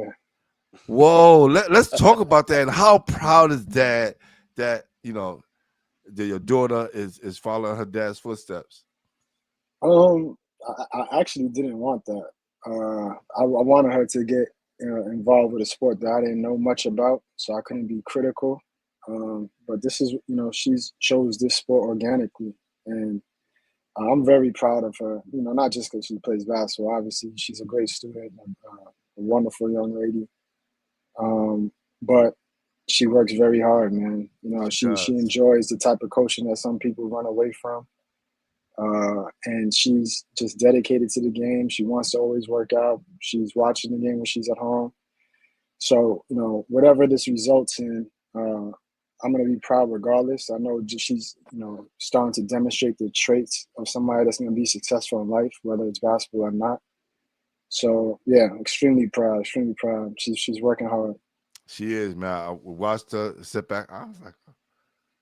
Whoa, let's talk about that. And how proud is Dad that your daughter is following her dad's footsteps? I actually didn't want that. I wanted her to get involved with a sport that I didn't know much about, so I couldn't be critical. But this is, she's chose this sport organically, and I'm very proud of her. Not just because she plays basketball. Obviously, she's a great student, a wonderful young lady. But she works very hard, man. You know, she does. enjoys the type of coaching that some people run away from. And she's just dedicated to the game. She wants to always work out. She's watching the game when she's at home. So, you know, whatever this results in, I'm going to be proud regardless. I know she's, you know, starting to demonstrate the traits of somebody that's going to be successful in life, whether it's basketball or not. So, yeah, extremely proud, extremely proud. She's working hard. She is, man. I watched her sit back. I was like,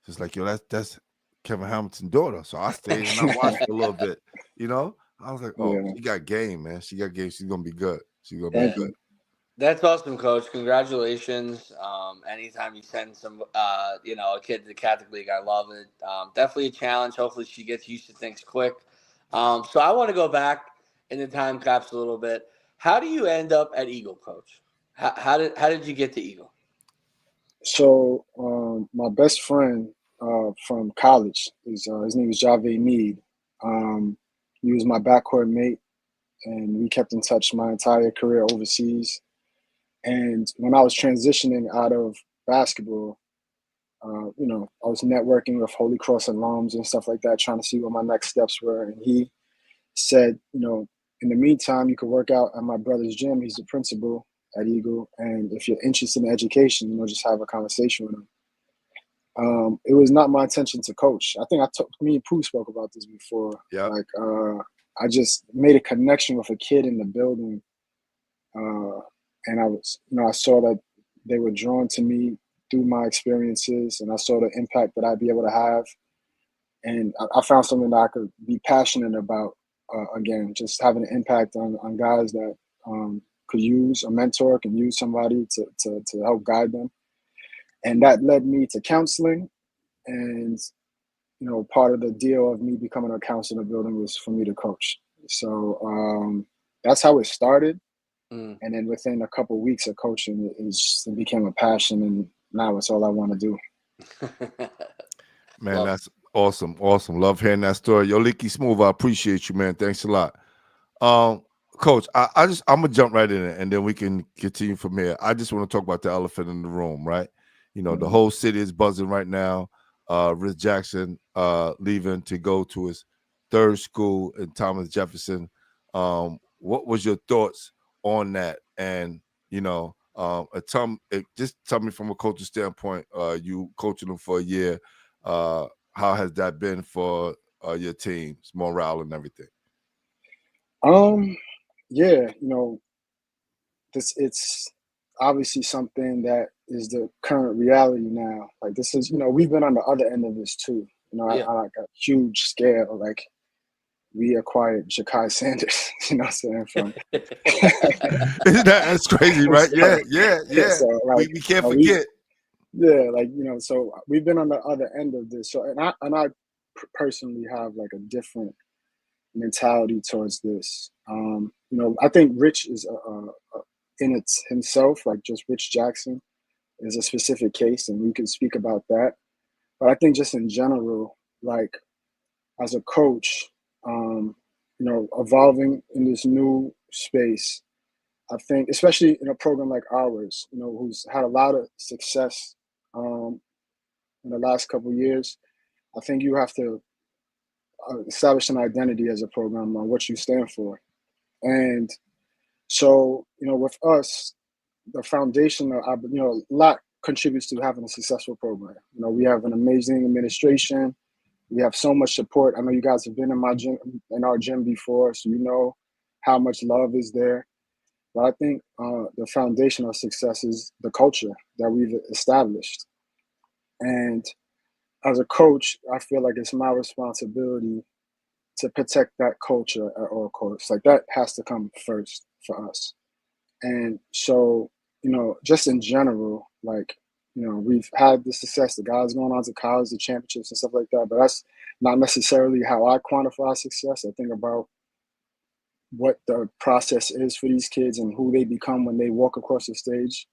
just like, yo, that's Kevin Hamilton's daughter. So I stayed and I watched her a little bit. You know, I was like, oh, Yeah. she got game, man. She got game. She's gonna be good. She's gonna Thank be good. you. That's awesome, Coach. Congratulations. Anytime you send some, you know, a kid to the Catholic League, I love it. Definitely a challenge. Hopefully she gets used to things quick. So I want to go back in the time capsule a little bit. How do you end up at Eagle, Coach? How did you get to Eagle? So my best friend from college his name is Javed Mead. He was my backcourt mate, and we kept in touch my entire career overseas. And when I was transitioning out of basketball, you know, I was networking with Holy Cross alums and stuff like that, trying to see what my next steps were. And he said, you know, in the meantime, you could work out at my brother's gym. He's the principal at Eagle. And if you're interested in education, you know, just have a conversation with him. It was not my intention to coach. I think me and Pooh spoke about this before. Yeah. Like, I just made a connection with a kid in the building. And I was, you know, I saw that they were drawn to me through my experiences, and I saw the impact that I'd be able to have. And I found something that I could be passionate about. Again, just having an impact on guys that could use a mentor, can use somebody to help guide them. And that led me to counseling. And, you know, part of the deal of me becoming a counselor in the building was for me to coach. So that's how it started. And then within a couple of weeks of coaching, it became a passion, and now it's all I want to do. Man, that's awesome. Awesome. Love hearing that story. Yo, Leaky Smooth, I appreciate you, man. Thanks a lot. Coach, I'm gonna jump right in it and then we can continue from here. I just want to talk about the elephant in the room, right? You know, the whole city is buzzing right now. Rich Jackson leaving to go to his third school in Thomas Jefferson. What was your thoughts on that? And you know, just tell me from a coaching standpoint, you coaching them for a year. How has that been for your team's morale and everything? Yeah, you know, it's obviously something that is the current reality now. Like this is, you know, we've been on the other end of this too. You know, Yeah. on like a huge scale. Like we acquired Ja'Kai Sanders, you know what I'm saying? From That's crazy, right? so, Yeah. So like We can't forget. yeah, like, you know, so we've been on the other end of this. So and I personally have like a different mentality towards this. You know, I think Rich is in it himself, like just Rich Jackson is a specific case, and we can speak about that. But I think just in general, like as a coach, you know, evolving in this new space, I think, especially in a program like ours, you know, who's had a lot of success in the last couple of years, I think you have to establish an identity as a program on what you stand for. And so, you know, with us, the foundation, you know, a lot contributes to having a successful program. You know, we have an amazing administration. We have so much support. I know you guys have been in my gym, in our gym before, so you know how much love is there. But I think the foundation of success is the culture that we've established. And as a coach, I feel like it's my responsibility to protect that culture at all costs. Like that has to come first for us. And so, you know, just in general, like, you know, we've had the success, the guys going on to college, the championships and stuff like that, but that's not necessarily how I quantify success. I think about what the process is for these kids and who they become when they walk across the stage,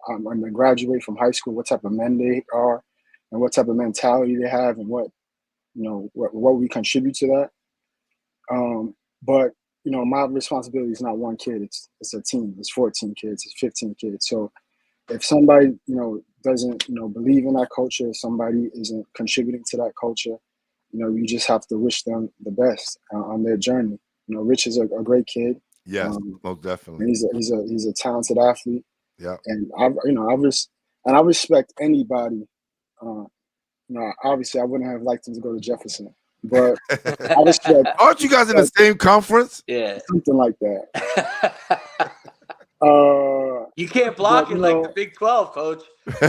when they graduate from high school, what type of men they are and what type of mentality they have and what, you know, what we contribute to that. But you know, my responsibility is not one kid. It's a team. It's 14 kids. It's 15 kids. So if somebody, doesn't, believe in that culture, if somebody isn't contributing to that culture, you just have to wish them the best on their journey. Rich is a great kid. Yes, most definitely. He's a talented athlete. Yeah. And I respect anybody. Obviously I wouldn't have liked him to go to Jefferson, but I respect. Aren't you guys in the same conference? Yeah. Something like that. You can't block it like the Big 12, Coach.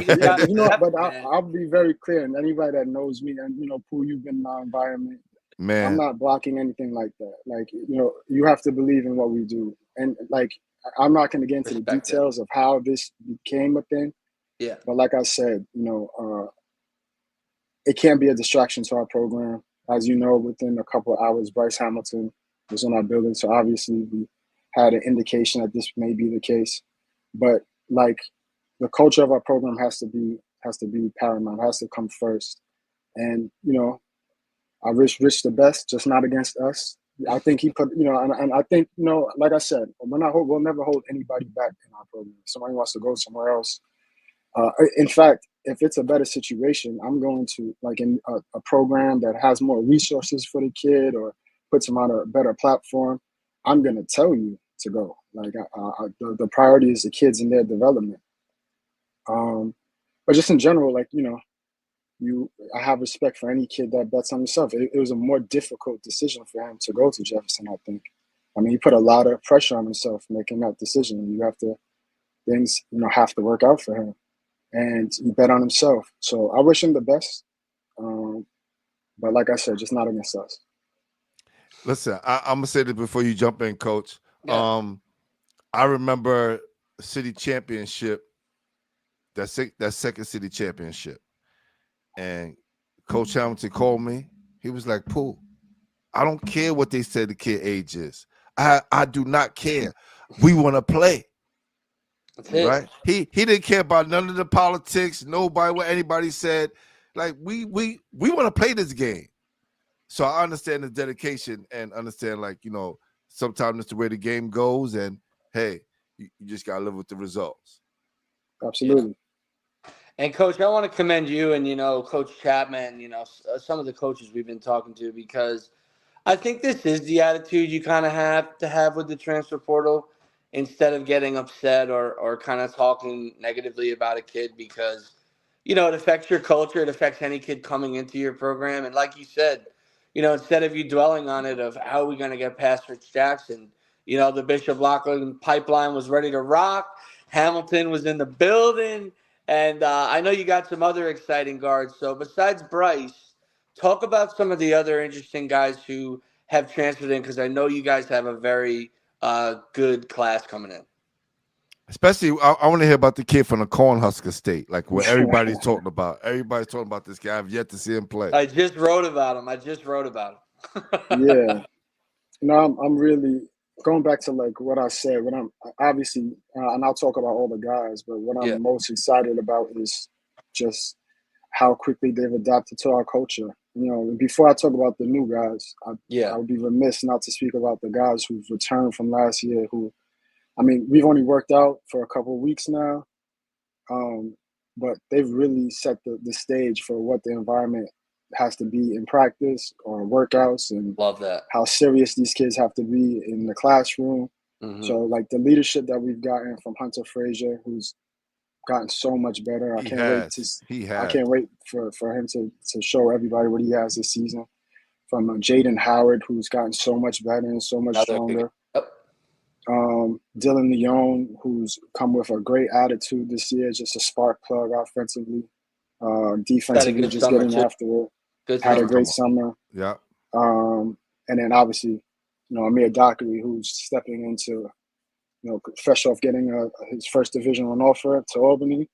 Yeah, but I'll be very clear, and anybody that knows me, and Pooh, you've been in my environment. Man, I'm not blocking anything like that. Like, you have to believe in what we do, and like, I'm not going to get into the details of how this became a thing. Yeah. But like I said, it can't be a distraction to our program. As you know, within a couple of hours, Bryce Hamilton was in our building, so obviously we had an indication that this may be the case. But like, the culture of our program has to be paramount, has to come first. And I wish Rich the best, just not against us. I think he put, and I think, like I said, we'll never hold anybody back in our program. If somebody wants to go somewhere else. In fact, if it's a better situation, I'm going to, like, in a program that has more resources for the kid or puts him on a better platform, I'm going to tell you to go. Like, the priority is the kids and their development. But just in general, like, I have respect for any kid that bets on himself. It was a more difficult decision for him to go to Jefferson, I think. I mean, he put a lot of pressure on himself making that decision. Things have to work out for him. And he bet on himself. So I wish him the best. But like I said, just not against us. Listen, I'm going to say this before you jump in, Coach. Yeah. I remember city championship, that second city championship. And Coach Hamilton called me. He was like, Pooh, I don't care what they said the kid age is. I do not care. We want to play. That's it. Right? He didn't care about none of the politics, nobody, what anybody said. Like, we want to play this game. So I understand the dedication and understand, like, sometimes it's the way the game goes, and hey, you just gotta live with the results. Absolutely. Yeah. And Coach, I want to commend you and Coach Chapman, some of the coaches we've been talking to, because I think this is the attitude you kind of have to have with the transfer portal, instead of getting upset or kind of talking negatively about a kid, because it affects your culture. It affects any kid coming into your program. And like you said, instead of you dwelling on it of how are we going to get past Rich Jackson, the Bishop Lockland pipeline was ready to rock. Hamilton was in the building. And I know you got some other exciting guards. So besides Bryce, talk about some of the other interesting guys who have transferred in, because I know you guys have a very good class coming in. Especially, I want to hear about the kid from the Cornhusker State, like what everybody's talking about. Everybody's talking about this guy. I've yet to see him play. I just wrote about him. Yeah. I'm really going back to like what I said. What I'm obviously, and I'll talk about all the guys, but what I'm most excited about is just how quickly they've adapted to our culture. Before I talk about the new guys, I would be remiss not to speak about the guys who've returned from last year. We've only worked out for a couple of weeks now, but they've really set the stage for what the environment has to be in practice or workouts, and love that, how serious these kids have to be in the classroom. Mm-hmm. So like the leadership that we've gotten from Hunter Frazier, who's gotten so much better. I can't wait for him to show everybody what he has this season. From Jaden Howard, who's gotten so much better and so much stronger. Dylan Leone, who's come with a great attitude this year, just a spark plug offensively. Defensively, just getting after it. Had a great summer. Yeah. And then obviously, Amir Dockery, who's stepping into, fresh off getting his first Division I offer to Albany,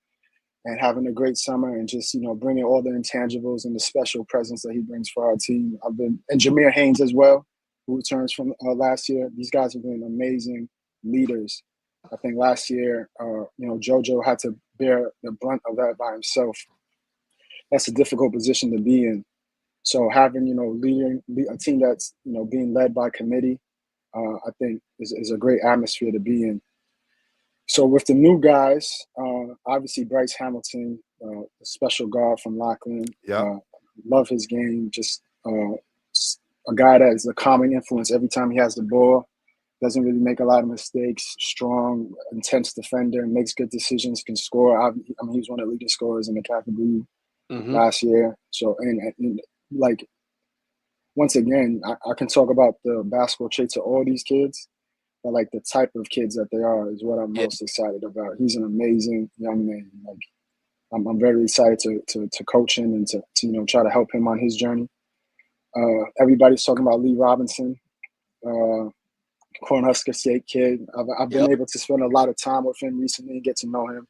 and having a great summer, and just bringing all the intangibles and the special presence that he brings for our team. And Jameer Haynes as well, who returns from last year. These guys have been amazing leaders. I think last year, JoJo had to bear the brunt of that by himself. That's a difficult position to be in. So having, leading a team that's, being led by committee, I think is a great atmosphere to be in. So with the new guys, obviously Bryce Hamilton, a special guard from Lockland. Yeah. Love his game. Just a guy that is a calming influence every time he has the ball. Doesn't really make a lot of mistakes. Strong, intense defender. Makes good decisions. Can score. I mean, he was one of the leading scorers in the Catholic League last year. So and like once again, I can talk about the basketball traits of all these kids. But like the type of kids that they are is what I'm most excited about. He's an amazing young man. Like I'm very excited to coach him and to try to help him on his journey. Everybody's talking about Lee Robinson, Cornhusker State kid. I've been able to spend a lot of time with him recently and get to know him.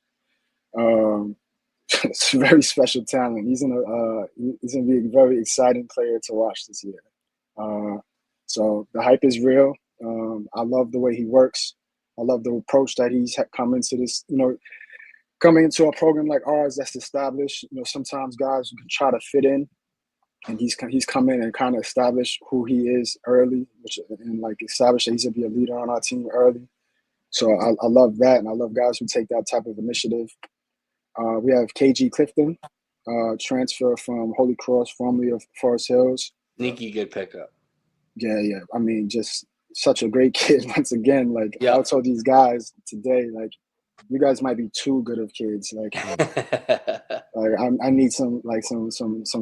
It's a very special talent. He's gonna be a very exciting player to watch this year. So the hype is real. I love the way he works. I love the approach that he's come into this, coming into a program like ours that's established. Sometimes guys can try to fit in, and he's come in and kind of established who he is early, and like established that he's gonna be a leader on our team early. So I love that, and I love guys who take that type of initiative. We have KG Clifton, transfer from Holy Cross, formerly of Forest Hills. Sneaky good pickup. Yeah. I mean, just such a great kid. Once again, like I told these guys today, like you guys might be too good of kids. Like, I need some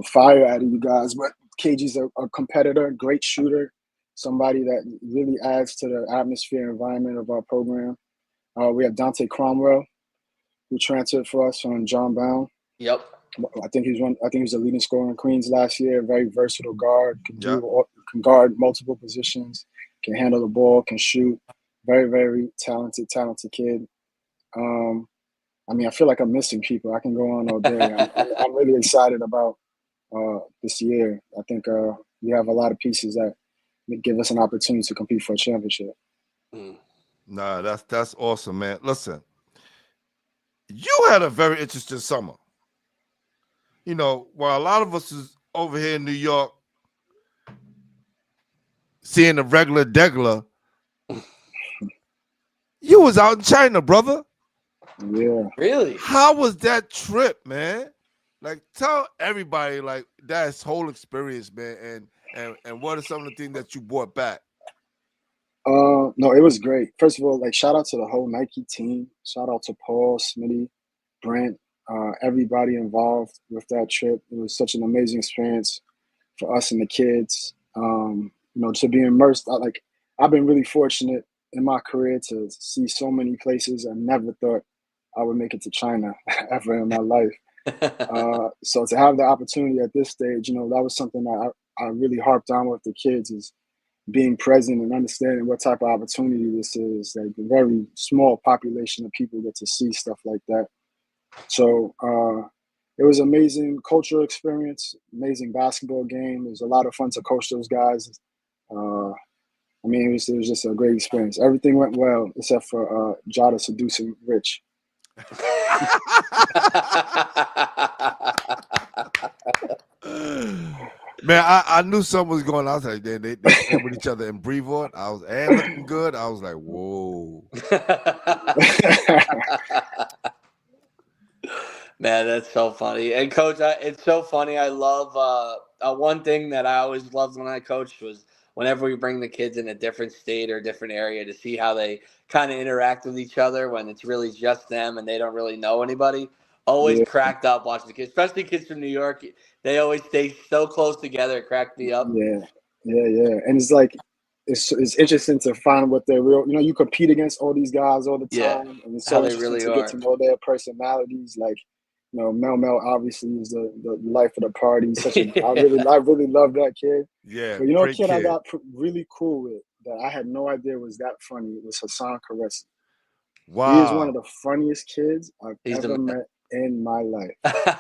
fire out of you guys. But KG's a competitor, great shooter, somebody that really adds to the atmosphere environment of our program. We have Dante Cromwell, who transferred for us from John Brown. Yep. I think he was the leading scorer in Queens last year. Very versatile guard, can guard multiple positions, can handle the ball, can shoot. Very, very talented kid. I mean, I feel like I'm missing people. I can go on all day. I'm really excited about this year. I think we have a lot of pieces that give us an opportunity to compete for a championship. Nah, that's awesome, man. Listen, you had a very interesting summer. While a lot of us is over here in New York seeing the regular degler, you was out in China, brother. Yeah. Really? How was that trip, man? Like, tell everybody like that whole experience, man, and what are some of the things that you brought back? No, it was great. First of all, like shout out to the whole Nike team. Shout out to Paul, Smitty, Brent, everybody involved with that trip. It was such an amazing experience for us and the kids. To be immersed. I've been really fortunate in my career to see so many places. I never thought I would make it to China ever in my life. So to have the opportunity at this stage, that was something that I really harped on with the kids is being present and understanding what type of opportunity this is. Like a very small population of people get to see stuff like that. So it was amazing cultural experience, amazing basketball game. It was a lot of fun to coach those guys. I mean, it was just a great experience. Everything went well except for Jada seducing Rich. Man, I knew something was going on. I was like, they stand with each other in Brevoort. I was looking good. I was like, whoa. Man, that's so funny. And Coach, it's so funny. I love one thing that I always loved when I coached was whenever we bring the kids in a different state or different area to see how they kind of interact with each other when it's really just them and they don't really know anybody. Always cracked up watching the kids, especially kids from New York. They always stay so close together. It cracked me up. Yeah. And it's like, it's interesting to find what they're real. You compete against all these guys all the time, and it's so interesting to get to know their personalities. Like, Mel obviously is the life of the party. I really love that kid. Yeah, but a kid I got really cool with that I had no idea was that funny. It was Hassan Karesi. Wow, he is one of the funniest kids I've ever met in my life.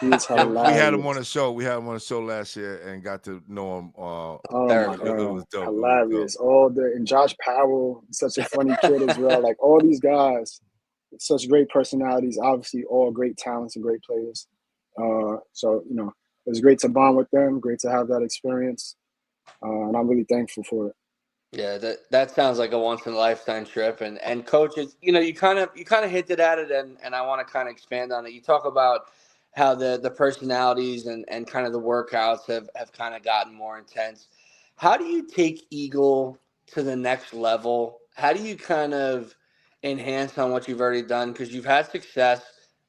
He is hilarious. We had him on the show. We had him on the show last year and got to know him. Oh my God. It was dope. Hilarious. And Josh Powell, such a funny kid as well. Like all these guys, such great personalities. Obviously, all great talents and great players. So it was great to bond with them. Great to have that experience, and I'm really thankful for it. Yeah, that sounds like a once in a lifetime trip. And coaches, you kind of hinted at it, and I want to kind of expand on it. You talk about how the personalities and kind of the workouts have kind of gotten more intense. How do you take Eagle to the next level? How do you kind of enhance on what you've already done? Because you've had success,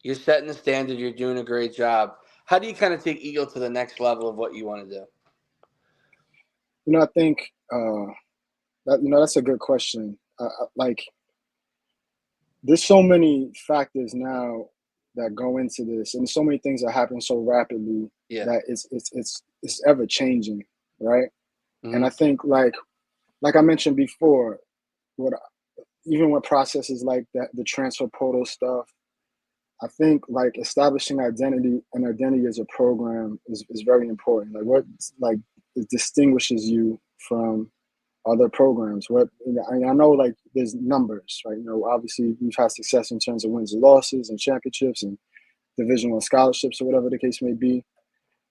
you're setting the standard, you're doing a great job. How do you kind of take Eagle to the next level of what you want to do? I think that's a good question. Like, there's so many factors now that go into this, and so many things that happen so rapidly that it's ever changing, right? Mm-hmm. And I think like I mentioned before, even with processes like that, the transfer portal stuff, I think like establishing identity as a program is very important. Like what it distinguishes you from other programs. I know like there's numbers, right? Obviously we've had success in terms of wins and losses and championships and Division I scholarships or whatever the case may be.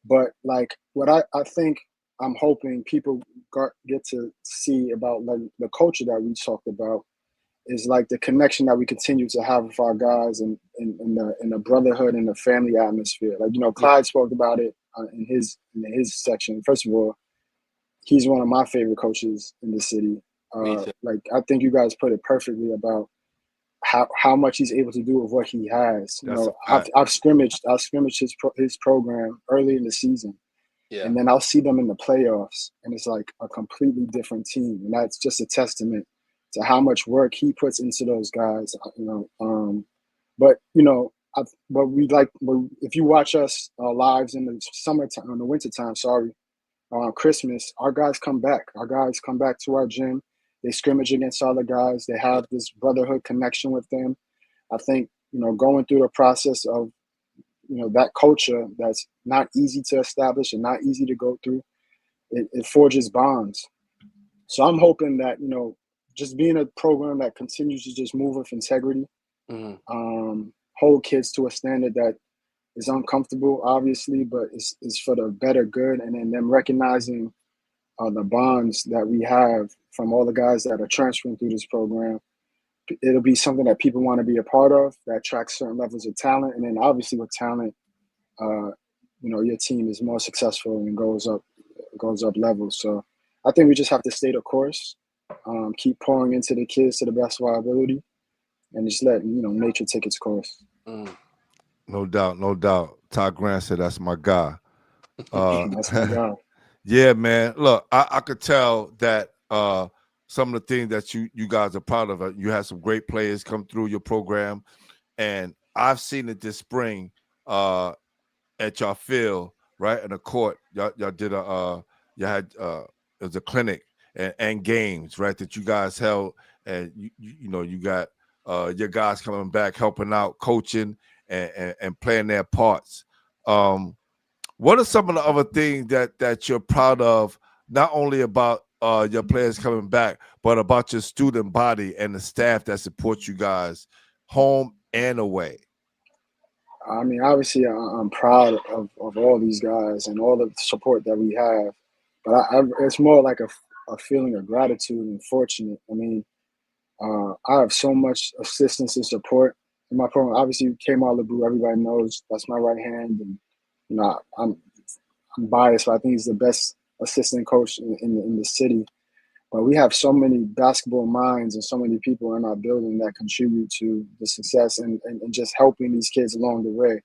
But like what I think I'm hoping people get to see about like the culture that we talked about is like the connection that we continue to have with our guys and in the brotherhood and the family atmosphere. Like, Clyde spoke about it in his section. First of all, he's one of my favorite coaches in the city. Like, I think you guys put it perfectly about how much he's able to do with what he has. I've scrimmaged his program early in the season. Yeah. And then I'll see them in the playoffs, and it's like a completely different team. And that's just a testament to how much work he puts into those guys. But if you watch us lives in the summertime, in the wintertime, Christmas, our guys come back. Our guys come back to our gym. They scrimmage against other guys. They have this brotherhood connection with them. I think, going through the process of, that culture that's not easy to establish and not easy to go through, it forges bonds. So I'm hoping that, just being a program that continues to just move with integrity, hold kids to a standard that is uncomfortable, obviously, but it's for the better good. And then them recognizing the bonds that we have from all the guys that are transferring through this program. It'll be something that people want to be a part of, that attracts certain levels of talent. And then obviously with talent, your team is more successful and goes up levels. So I think we just have to stay the course, keep pouring into the kids to the best of our ability, and just let, nature take its course. No doubt. Todd Grant said that's my guy. That's my guy. Yeah, man. Look, I could tell that some of the things that you guys are proud of. You had some great players come through your program, and I've seen it this spring at your field, right in the court. Y'all did you had it was a clinic and games, right, that you guys held, and you got your guys coming back, helping out, coaching and playing their parts. What are some of the other things that you're proud of, not only about your players coming back, but about your student body and the staff that supports you guys home and away? I mean, obviously, I'm proud of all these guys and all the support that we have, but it's more like a feeling of gratitude and fortunate. I mean, I have so much assistance and support in my program. Obviously, Kmar LeBrew, everybody knows that's my right hand, and I'm biased, but I think he's the best assistant coach in the city. But we have so many basketball minds and so many people in our building that contribute to the success and just helping these kids along the way.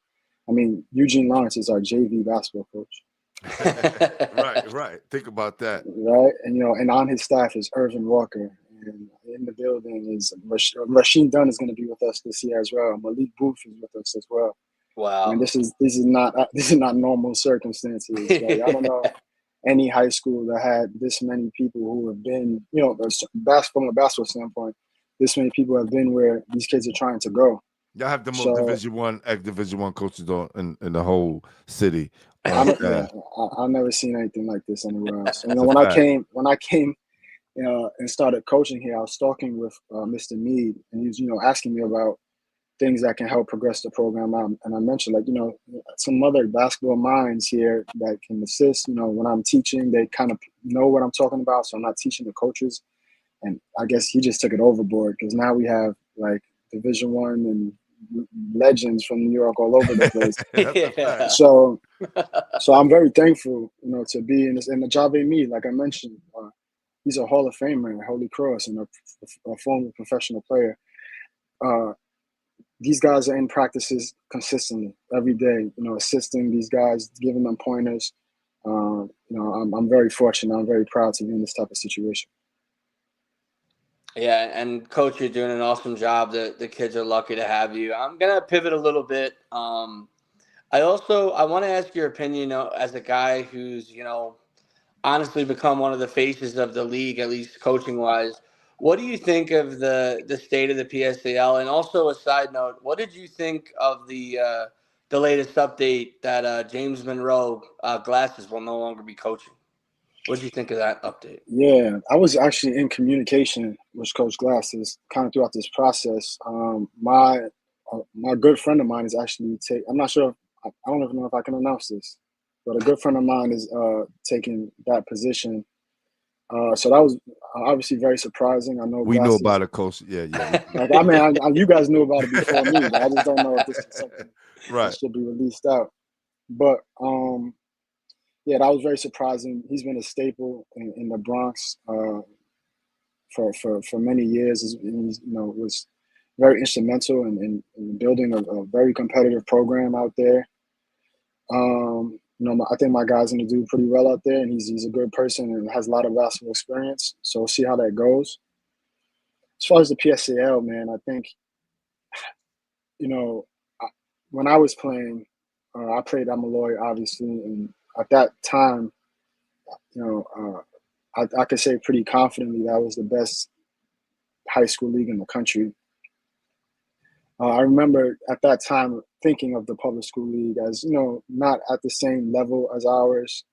I mean, Eugene Lawrence is our JV basketball coach. Right. Think about that. Right. And, and on his staff is Irvin Walker. And in the building is Rasheen Dunn is going to be with us this year as well. Malik Booth is with us as well. Wow. I mean, this is not normal circumstances. Right? I don't know any high school that had this many people who have been, from a basketball standpoint, this many people have been where these kids are trying to go. Y'all have the most Division I coaches in the whole city. I've never seen anything like this anywhere else. When I came and started coaching here, I was talking with Mr. Mead, and he was, asking me about things that can help progress the program. And I mentioned, some other basketball minds here that can assist. When I'm teaching, they kind of know what I'm talking about, so I'm not teaching the coaches And I guess he just took it overboard because now we have like Division I and legends from New York all over the place. That's a fact. So I'm very thankful, to be in this. And Ajave Me, like I mentioned, he's a Hall of Famer at Holy Cross and a former professional player. These guys are in practices consistently every day, assisting these guys, giving them pointers. I'm very fortunate. I'm very proud to be in this type of situation. Yeah, and Coach, you're doing an awesome job. The kids are lucky to have you. I'm gonna pivot a little bit. I want to ask your opinion, as a guy who's honestly become one of the faces of the league, at least coaching wise. What do you think of the state of the PSAL? And also, a side note, what did you think of the latest update that James Monroe Glasses will no longer be coaching? What did you think of that update? Yeah, I was actually in communication with Coach Glasses kind of throughout this process. My good friend of mine is actually I'm not sure. I don't even know if I can announce this, but a good friend of mine is taking that position. So that was obviously very surprising. I know We know Glasses, about it, Coach. Yeah. like, I mean, you guys knew about it before me, but I just don't know if this is something Right. that should be released out. But yeah, that was very surprising. He's been a staple in the Bronx for many years. He's was very instrumental in building a very competitive program out there. I think my guy's going to do pretty well out there, and he's a good person and has a lot of basketball experience. So we'll see how that goes. As far as the PSAL, man, I think, when I was playing, I played at Malloy, obviously, and at that time, I could say pretty confidently that was the best high school league in the country. I remember at that time thinking of the public school league as, not at the same level as ours.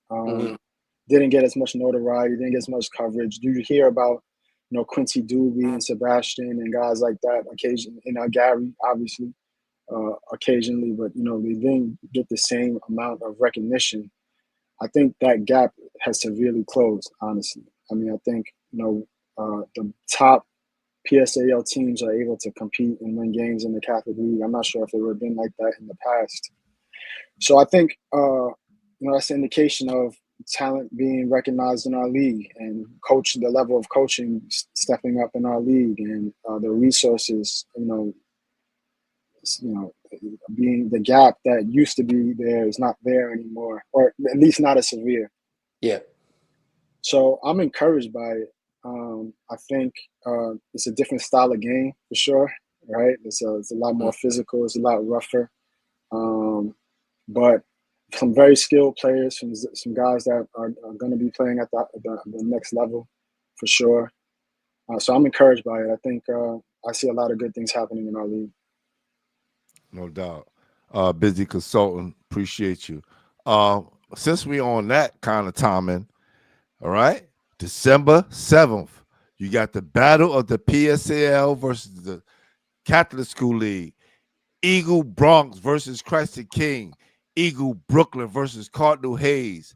Didn't get as much notoriety, didn't get as much coverage. You hear about, Quincy Doobie and Sebastian and guys like that occasionally, and Gary, obviously, occasionally, but, they didn't get the same amount of recognition. I think that gap has severely closed, honestly. I mean, I think, the top PSAL teams are able to compete and win games in the Catholic League. I'm not sure if it would have been like that in the past. So I think, that's an indication of talent being recognized in our league and the level of coaching stepping up in our league, and the resources, being the gap that used to be there is not there anymore, or at least not as severe. Yeah. So I'm encouraged by it. I think it's a different style of game for sure, right? It's a lot more physical. It's a lot rougher. But some very skilled players, some guys that are going to be playing at the next level for sure. So I'm encouraged by it. I think I see a lot of good things happening in our league. No doubt. Busy consultant, appreciate you. Since we on that kind of timing, all right, December 7th, you got the battle of the PSAL versus the Catholic School League. Eagle Bronx versus Christ the King. Eagle Brooklyn versus Cardinal Hayes.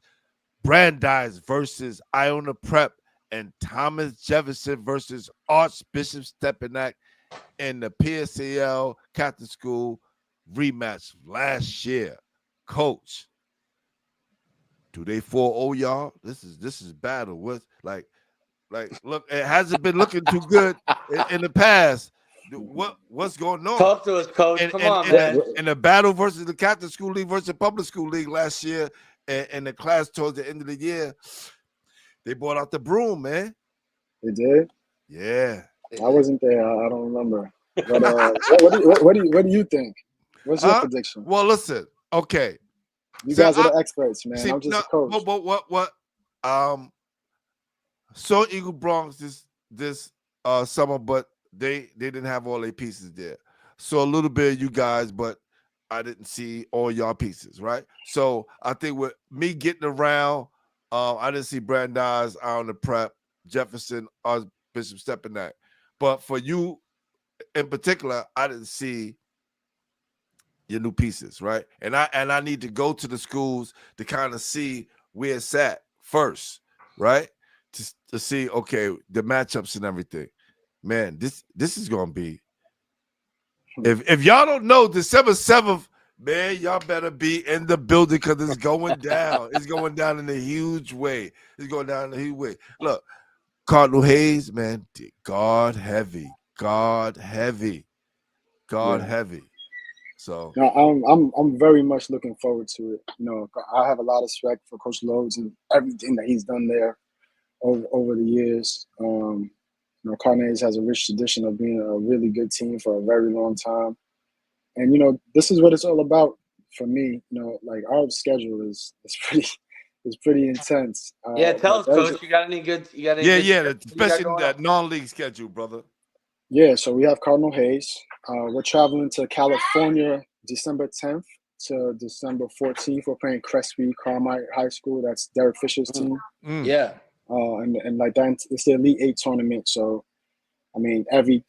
Brandeis versus Iona Prep. And Thomas Jefferson versus Archbishop Stepinac in the PSAL Catholic School rematch last year. Coach, do they 4-0 y'all? This is battle. What's like look, it hasn't been looking too good in the past. What's going on? Talk to us, Coach. Come on, man. In the battle versus the Catholic School League versus the Public School League last year, and the class towards the end of the year, they brought out the broom, man. They did? Yeah. I wasn't there. I don't remember. But what do you think? What's your prediction? Well, listen. Okay. You guys are the experts, man. I'm just a coach. What? So Eagle Bronx this summer, but they didn't have all their pieces there. So a little bit of you guys, but I didn't see all y'all pieces, right? So I think with me getting around, I didn't see Brandeis on the Prep, Jefferson, Bishop Stepinac. But for you in particular, I didn't see your new pieces, right? And I need to go to the schools to kind of see where it's at first, right? to see, okay, the matchups and everything. Man, this is gonna be. If y'all don't know, December 7th, man, y'all better be in the building because it's going down. It's going down in a huge way. It's going down in a huge way. Look, Cardinal Hayes, man, guard heavy. So no, I'm very much looking forward to it. You know, I have a lot of respect for Coach Loads and everything that he's done there over the years. You know, Carnage has a rich tradition of being a really good team for a very long time. And, you know, this is what it's all about for me. You know, like our schedule is pretty intense. Yeah, tell but us, Coach. You got any good? especially that non-league schedule, brother. Yeah, so we have Cardinal Hayes. We're traveling to California December 10th to December 14th. We're playing Crespi Carmike High School. That's Derek Fisher's team. Yeah. And like that, it's the Elite Eight tournament. So, I mean, every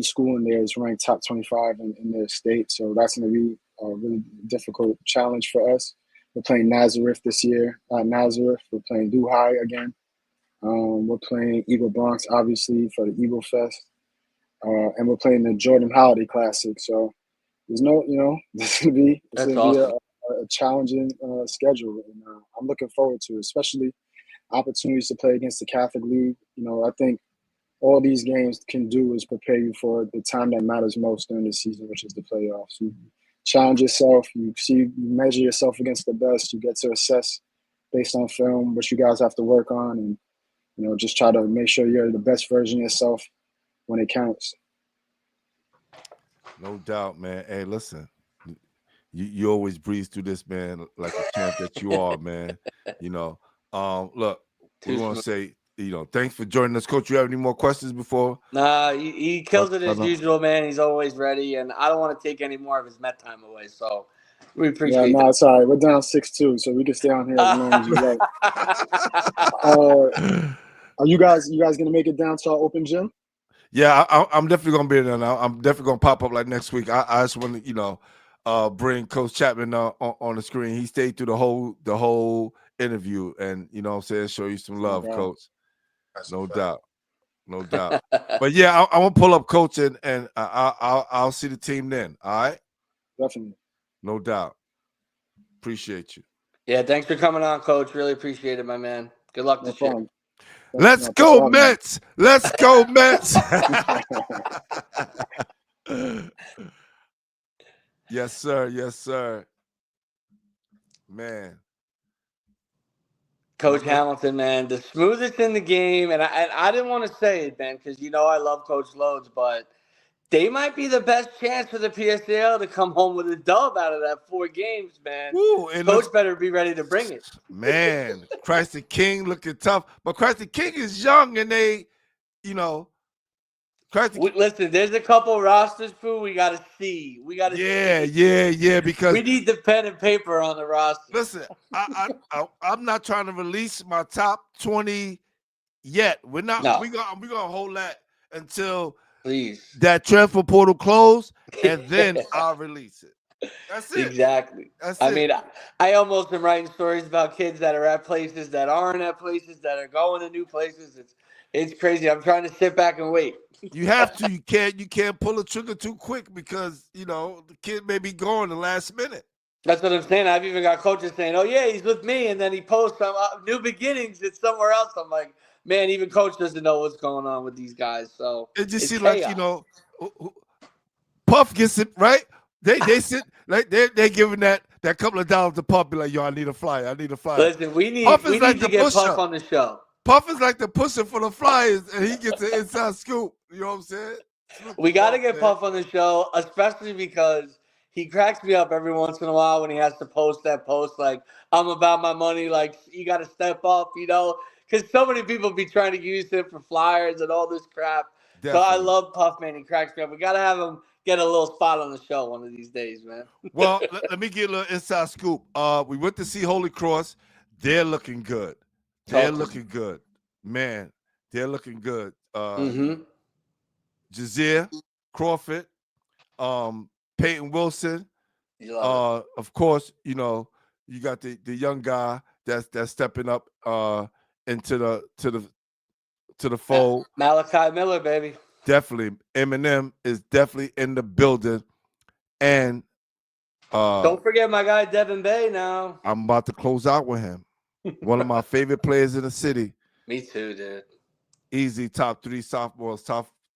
school in there is ranked top 25 in their state. So that's going to be a really difficult challenge for us. We're playing Nazareth this year. Nazareth. We're playing Duhai again. We're playing Eagle Bronx, obviously, for the Eagle Fest. And we're playing the Jordan Holiday Classic. So there's no, you know, it's going to be a challenging schedule. And I'm looking forward to it, especially opportunities to play against the Catholic League. You know, I think all these games can do is prepare you for the time that matters most during the season, which is the playoffs. You challenge yourself, you measure yourself against the best, you get to assess based on film what you guys have to work on, and, you know, just try to make sure you're the best version of yourself when it counts. No doubt, man. Hey, listen, you always breeze through this, man, like a champ that you are, man. You know, look, we want to say, you know, thanks for joining us, Coach. You have any more questions before? Nah, he kills it as usual, man. He's always ready, and I don't want to take any more of his Met time away. So we appreciate. Yeah, no, it's all right. We're down 6-2, so we can stay on here as long as you like. Are you guys gonna make it down to our open gym? Yeah, I'm definitely gonna be there now. I'm definitely gonna pop up like next week. I just want to, you know, bring Coach Chapman on the screen. He stayed through the whole interview, and you know what I'm saying, show you some love, Coach. No doubt. But yeah, I want to pull up Coach, and I'll see the team then. All right. Definitely. No doubt. Appreciate you. Yeah, thanks for coming on, Coach. Really appreciate it, my man. Good luck this year. Let's go, Mets. Let's go, Mets. Yes, sir. Yes, sir. Man. Coach Hamilton, man, the smoothest in the game. And I didn't want to say it, man, because, you know, I love Coach Loads, but they might be the best chance for the PSAL to come home with a dub out of that 4 games, man. Ooh, Coach better be ready to bring it. Man, Christ the King looking tough. But Christ the King is young, and they, you know, listen, there's a couple rosters, Pooh, we got to see. We got to see. Yeah, because we need the pen and paper on the roster. Listen, I'm not trying to release my top 20 yet. We're not. No. We're gonna hold that until that transfer portal close, and then I'll release it. That's it. Exactly. I mean, I almost am writing stories about kids that are at places that aren't at places that are going to new places. It's crazy. I'm trying to sit back and wait. You have to. You can't pull the trigger too quick because, you know, the kid may be gone the last minute. That's what I'm saying. I've even got coaches saying, "Oh yeah, he's with me," and then he posts some new beginnings. It's somewhere else. I'm like, man, even coach doesn't know what's going on with these guys. So it just seems like, you know, Puff gets it right. They sit like they're giving that couple of dollars to Puff, be like, yo, I need a flyer. Listen, we need to get Puff on the show. Puff is like the pusher for the Flyers, and he gets an inside scoop. You know what I'm saying? We got to get Puff on the show, especially because he cracks me up every once in a while when he has to post that post like, I'm about my money, like, you got to step up, you know, because so many people be trying to use him for flyers and all this crap. Definitely. So I love Puff, man. He cracks me up. We got to have him get a little spot on the show one of these days, man. Well, let me get a little inside scoop. We went to see Holy Cross. They're looking good. Looking good. Man, they're looking good. Jazeer Crawford, Peyton Wilson. Of course, you know, you got the young guy that's stepping up into the to the fold. Malachi Miller, baby. Definitely. Eminem is definitely in the building. And Don't forget my guy Devin Bay now. I'm about to close out with him. One of my favorite players in the city. Me too, dude. Easy top three sophomores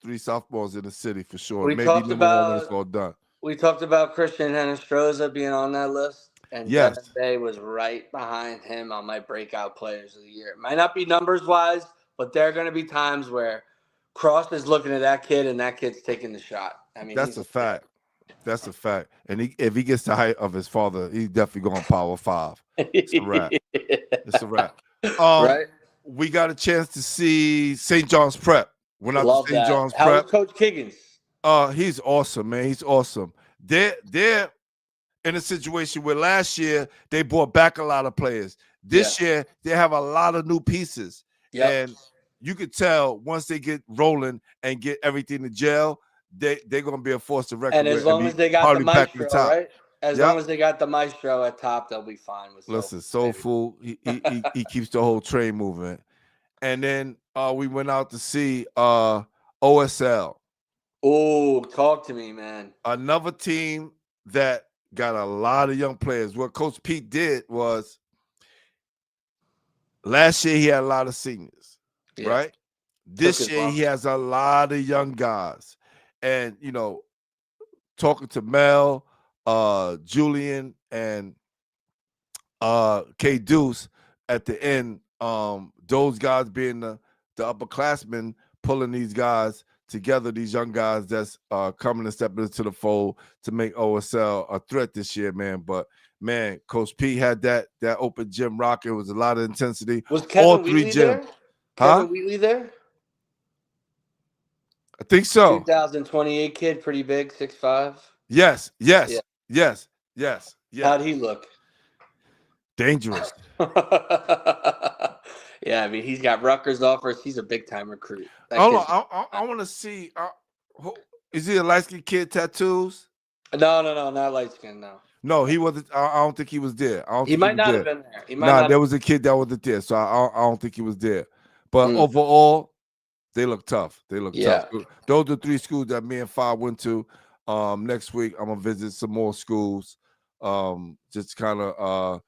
in the city for sure. We Maybe talked number one when about it's all done. we talked about Christian Henestroza being on that list, and Yes. Devin Bay was right behind him on my breakout players of the year. It might not be numbers wise, but there are going to be times where Cross is looking at that kid and that kid's taking the shot. I mean, That's a fact. That's a fact. And if he gets the height of his father, he's definitely going Power 5. It's a wrap. It's a wrap. Right? We got a chance to see St. John's Prep. Went out Love to St. that. John's How Prep. was Coach Kiggins? He's awesome, man. He's awesome. They're in a situation where last year they brought back a lot of players. This year they have a lot of new pieces. Yep. And you could tell once they get rolling and get everything to gel, they're gonna be a force to reckon And with. as long as they got the maestro, top. right? As long as they got the maestro at top, they'll be fine with Listen, Soul Food, he keeps the whole train moving. And then we went out to see OSL. Oh, talk to me, man. Another team that got a lot of young players. What Coach Pete did was last year he had a lot of seniors, right? This year he has a lot of young guys. And, you know, talking to Mel, Julian, and K Deuce at the end, those guys being the upperclassmen pulling these guys together, these young guys that's coming and stepping into the fold to make OSL a threat this year, man. But man, Coach P had that open gym rocket. It was a lot of intensity. Was Kevin Wheatley there? Kevin Wheatley there? I think so. 2028 kid, pretty big, 6'5". Yes. How'd he look? Dangerous. Yeah, I mean, he's got Rutgers offers. He's a big-time recruit. Hold on. I want to see. Is he a light-skinned kid, tattoos? No, not light-skinned, no. No, he wasn't. I don't think he was there. He might not have been there. There was a kid that wasn't there, so I don't think he was there. But overall, they look tough. Tough. Those are 3 schools that me and Five went to. Next week, I'm going to visit some more schools, just kind of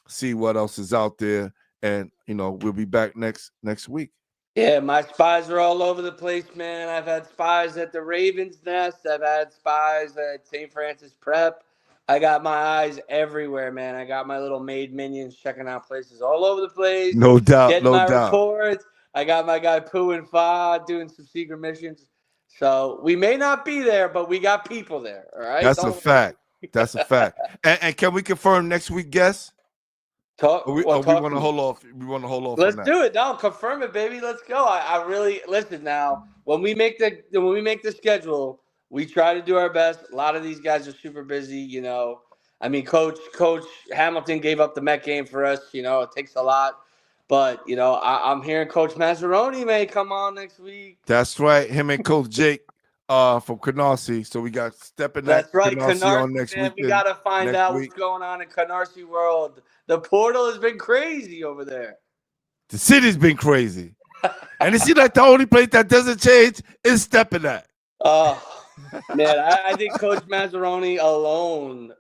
see what else is out there. And, you know, we'll be back next week. Yeah, my spies are all over the place, man. I've had spies at the Ravens Nest. I've had spies at St. Francis Prep. I got my eyes everywhere, man. I got my little maid minions checking out places all over the place. No doubt, getting my reports. I got my guy Pooh and Fa doing some secret missions. So we may not be there, but we got people there. All right. That's a fact. That's a fact. And can we confirm next week guests? We want to hold off. We want to hold off. Let's do it. No, confirm it, baby. Let's go. I really listen now. When we make the schedule, we try to do our best. A lot of these guys are super busy. You know, I mean, Coach Hamilton gave up the Met game for us. You know, it takes a lot. But you know, I'm hearing Coach Mazzaroni may come on next week. That's right. Him and Coach Jake from Canarsie. So we got stepping. That's right, Canarsie on next week. We got to find out what's going on in Canarsie world. The portal has been crazy over there. The city's been crazy. And it seems like the only place that doesn't change is stepping at. Oh, man, I think Coach Mazzaroni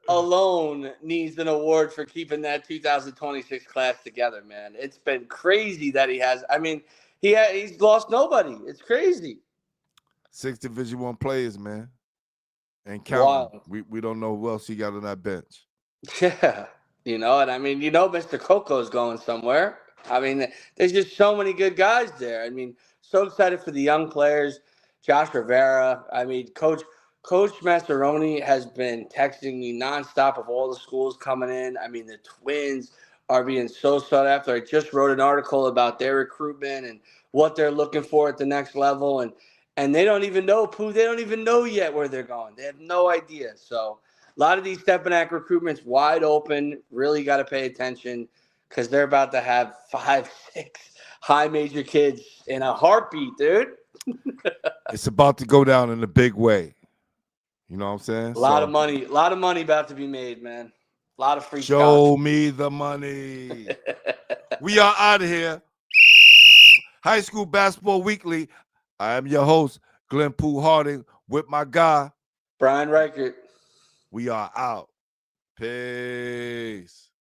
alone needs an award for keeping that 2026 class together, man. It's been crazy that he has. I mean, he's lost nobody. It's crazy. 6 Division I players, man. And counting. Wow. We don't know who else he got on that bench. Yeah. You know, and I mean, you know, Mr. Coco's going somewhere. I mean, there's just so many good guys there. I mean, so excited for the young players. Josh Rivera. I mean, Coach Mazzaroni has been texting me nonstop of all the schools coming in. I mean, the Twins are being so sought after. I just wrote an article about their recruitment and what they're looking for at the next level. And they don't even know, Pooh. They don't even know yet where they're going. They have no idea. So a lot of these Stepanak recruitments wide open. Really got to pay attention because they're about to have 5, 6 high major kids in a heartbeat, dude. It's about to go down in a big way. You know what I'm saying? A lot of money about to be made, man. A lot of free Show me the money. We are out of here. High School Basketball Weekly. I am your host, Glenn Pooh Harding, with my guy, Brian Reichert. We are out. Peace.